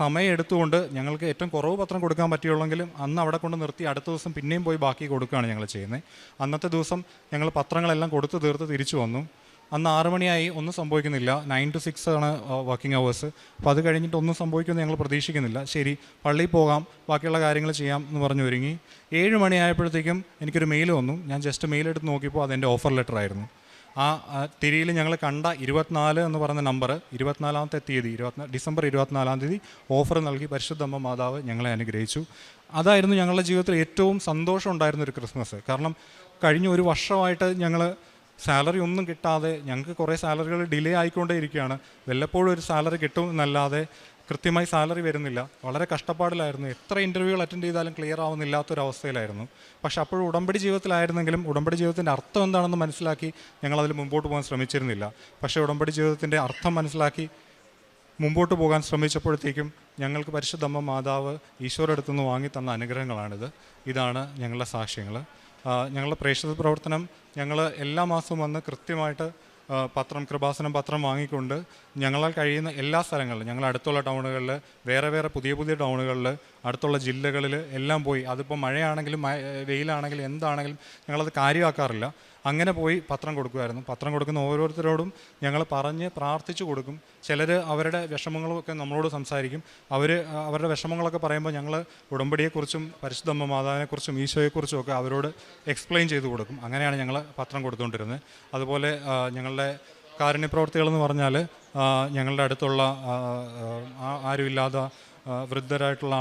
സമയം എടുത്തുകൊണ്ട് ഞങ്ങൾക്ക് ഏറ്റവും കുറവ് പത്രം കൊടുക്കാൻ പറ്റുള്ളെങ്കിലും അന്ന് അവിടെ കൊണ്ട് നിർത്തി അടുത്ത ദിവസം പിന്നെയും പോയി ബാക്കി കൊടുക്കുകയാണ് ഞങ്ങൾ ചെയ്യുന്നത്. അന്നത്തെ ദിവസം ഞങ്ങൾ പത്രങ്ങളെല്ലാം കൊടുത്തു തീർത്ത് തിരിച്ചു വന്നു. അന്ന് 6 മണിയായി, ഒന്നും സംഭവിക്കുന്നില്ല. 9 to 6 ആണ് വർക്കിംഗ് അവേഴ്സ്. അപ്പോൾ അത് കഴിഞ്ഞിട്ട് ഒന്നും സംഭവിക്കുമെന്ന് ഞങ്ങൾ പ്രതീക്ഷിക്കുന്നില്ല. ശരി, പള്ളിയിൽ പോകാം, ബാക്കിയുള്ള കാര്യങ്ങൾ ചെയ്യാം എന്ന് പറഞ്ഞ് ഒരുങ്ങി. 7 മണിയായപ്പോഴത്തേക്കും എനിക്കൊരു മെയിൽ വന്നു. ഞാൻ ജസ്റ്റ് മെയിൽ എടുത്ത് നോക്കിയപ്പോൾ അതെൻ്റെ ഓഫർ ലെറ്റർ ആയിരുന്നു. ആ തിരിയിൽ ഞങ്ങൾ കണ്ട 24 എന്ന് പറയുന്ന നമ്പർ 24-ാമത്തെ തീയതി ഡിസംബർ 24-ാം തീയതി ഓഫർ നൽകി പരിശുദ്ധ അമ്മ മാതാവ് ഞങ്ങളെ അനുഗ്രഹിച്ചു. അതായിരുന്നു ഞങ്ങളുടെ ജീവിതത്തിൽ ഏറ്റവും സന്തോഷം ഉണ്ടായിരുന്നൊരു ക്രിസ്മസ്. കാരണം കഴിഞ്ഞ ഒരു വർഷമായിട്ട് ഞങ്ങൾ സാലറി ഒന്നും കിട്ടാതെ, ഞങ്ങൾക്ക് കുറേ സാലറികൾ ഡിലേ ആയിക്കൊണ്ടേ ഇരിക്കുകയാണ്. വല്ലപ്പോഴും ഒരു സാലറി കിട്ടും എന്നല്ലാതെ കൃത്യമായി സാലറി വരുന്നില്ല. വളരെ കഷ്ടപ്പാടിലായിരുന്നു. എത്ര ഇൻ്റർവ്യൂകൾ അറ്റൻഡ് ചെയ്താലും ക്ലിയർ ആവുന്നില്ലാത്തൊരവസ്ഥയിലായിരുന്നു. പക്ഷെ അപ്പോഴും ഉടമ്പടി ജീവിതത്തിലായിരുന്നെങ്കിലും ഉടമ്പടി ജീവിതത്തിൻ്റെ അർത്ഥം എന്താണെന്ന് മനസ്സിലാക്കി ഞങ്ങളതിൽ മുമ്പോട്ട് പോകാൻ ശ്രമിച്ചിരുന്നില്ല. പക്ഷേ ഉടമ്പടി ജീവിതത്തിൻ്റെ അർത്ഥം മനസ്സിലാക്കി മുമ്പോട്ട് പോകാൻ ശ്രമിച്ചപ്പോഴത്തേക്കും ഞങ്ങൾക്ക് പരിശുദ്ധ അമ്മ മാതാവ് ഈശോയുടെ അടുത്തുനിന്ന് വാങ്ങി തന്ന അനുഗ്രഹങ്ങളാണിത്. ഇതാണ് ഞങ്ങളുടെ സാക്ഷ്യങ്ങൾ. ഞങ്ങളുടെ പ്രേക്ഷിത പ്രവർത്തനം ഞങ്ങൾ എല്ലാ മാസവും വന്ന് കൃത്യമായിട്ട് കൃപാസനം പത്രം വാങ്ങിക്കൊണ്ട് ഞങ്ങളാൽ കഴിയുന്ന എല്ലാ സ്ഥലങ്ങളിലും, ഞങ്ങൾ അടുത്തുള്ള ടൗണുകളിൽ, വേറെ പുതിയ ടൗണുകളിൽ, അടുത്തുള്ള ജില്ലകളിൽ എല്ലാം പോയി, അതിപ്പോൾ മഴയാണെങ്കിലും വെയിലാണെങ്കിലും എന്താണെങ്കിലും ഞങ്ങളത് കാര്യമാക്കാറില്ല. അങ്ങനെ പോയി പത്രം കൊടുക്കുമായിരുന്നു. പത്രം കൊടുക്കുന്ന ഓരോരുത്തരോടും ഞങ്ങൾ പറഞ്ഞ് പ്രാർത്ഥിച്ചു കൊടുക്കും. ചിലർ അവരുടെ വിഷമങ്ങളൊക്കെ നമ്മളോട് സംസാരിക്കും. അവരുടെ വിഷമങ്ങളൊക്കെ പറയുമ്പോൾ ഞങ്ങൾ ഉടമ്പടിയെക്കുറിച്ചും പരിശുദ്ധ അമ്മ മാതാവിനെക്കുറിച്ചും ഈശോയെക്കുറിച്ചും ഒക്കെ അവരോട് എക്സ്പ്ലെയിൻ ചെയ്ത് കൊടുക്കും. അങ്ങനെയാണ് ഞങ്ങൾ പത്രം കൊടുത്തുകൊണ്ടിരുന്നത്. അതുപോലെ ഞങ്ങളുടെ കാരുണ്യപ്രവർത്തികളെന്ന് പറഞ്ഞാൽ ഞങ്ങളുടെ അടുത്തുള്ള ആരുമില്ലാത്ത വൃദ്ധരായിട്ടുള്ള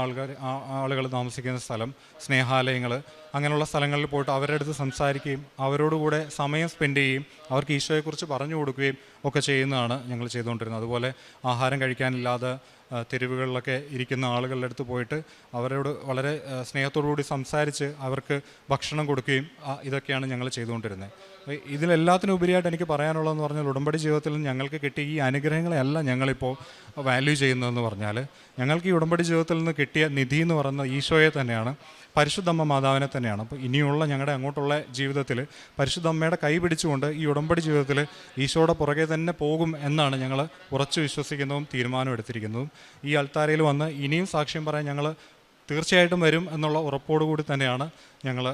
ആളുകൾ താമസിക്കുന്ന സ്ഥലം, സ്നേഹാലയങ്ങൾ, അങ്ങനെയുള്ള സ്ഥലങ്ങളിൽ പോയിട്ട് അവരുടെ അടുത്ത് സംസാരിക്കുകയും അവരോടുകൂടെ സമയം സ്പെൻഡ് ചെയ്യുകയും അവർക്ക് ഈശോയെക്കുറിച്ച് പറഞ്ഞു കൊടുക്കുകയും ഒക്കെ ചെയ്യുന്നതാണ് ഞങ്ങൾ ചെയ്തുകൊണ്ടിരുന്നത്. അതുപോലെ ആഹാരം കഴിക്കാനില്ലാതെ തെരുവുകളിലൊക്കെ ഇരിക്കുന്ന ആളുകളുടെ അടുത്ത് പോയിട്ട് അവരോട് വളരെ സ്നേഹത്തോടുകൂടി സംസാരിച്ച് അവർക്ക് ഭക്ഷണം കൊടുക്കുകയും ഇതൊക്കെയാണ് ഞങ്ങൾ ചെയ്തുകൊണ്ടിരുന്നത്. ഇതിലെല്ലാത്തിനും ഉപരിയായിട്ട് എനിക്ക് പറയാനുള്ളതെന്ന് പറഞ്ഞാൽ ഉടമ്പടി ജീവിതത്തിൽ ഞങ്ങൾക്ക് കിട്ടിയ ഈ അനുഗ്രഹങ്ങളെയല്ല ഞങ്ങളിപ്പോൾ വാല്യൂ ചെയ്യുന്നതെന്ന് പറഞ്ഞാൽ, ഞങ്ങൾക്ക് ഈ ഉടമ്പടി ജീവിതത്തിൽ നിന്ന് കിട്ടിയ നിധി എന്ന് പറയുന്നത് ഈശോയെ തന്നെയാണ്, പരിശുദ്ധമ്മ മാതാവിനെ തന്നെയാണ്. അപ്പോൾ ഇനിയുള്ള ഞങ്ങളുടെ അങ്ങോട്ടുള്ള ജീവിതത്തിൽ പരിശുദ്ധമ്മയുടെ കൈ പിടിച്ചുകൊണ്ട് ഈ ഉടമ്പടി ജീവിതത്തിൽ ഈശോയുടെ പുറകെ തന്നെ പോകും എന്നാണ് ഞങ്ങൾ ഉറച്ചു വിശ്വസിക്കുന്നതും തീരുമാനം എടുത്തിരിക്കുന്നതും. ഈ അൾത്താരയിൽ വന്ന് ഇനിയും സാക്ഷ്യം പറയാൻ ഞങ്ങൾ തീർച്ചയായിട്ടും വരും എന്നുള്ള ഉറപ്പോടുകൂടി തന്നെയാണ് ഞങ്ങൾ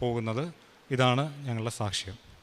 പോകുന്നത്. ഇതാണ് ഞങ്ങളുടെ സാക്ഷ്യം.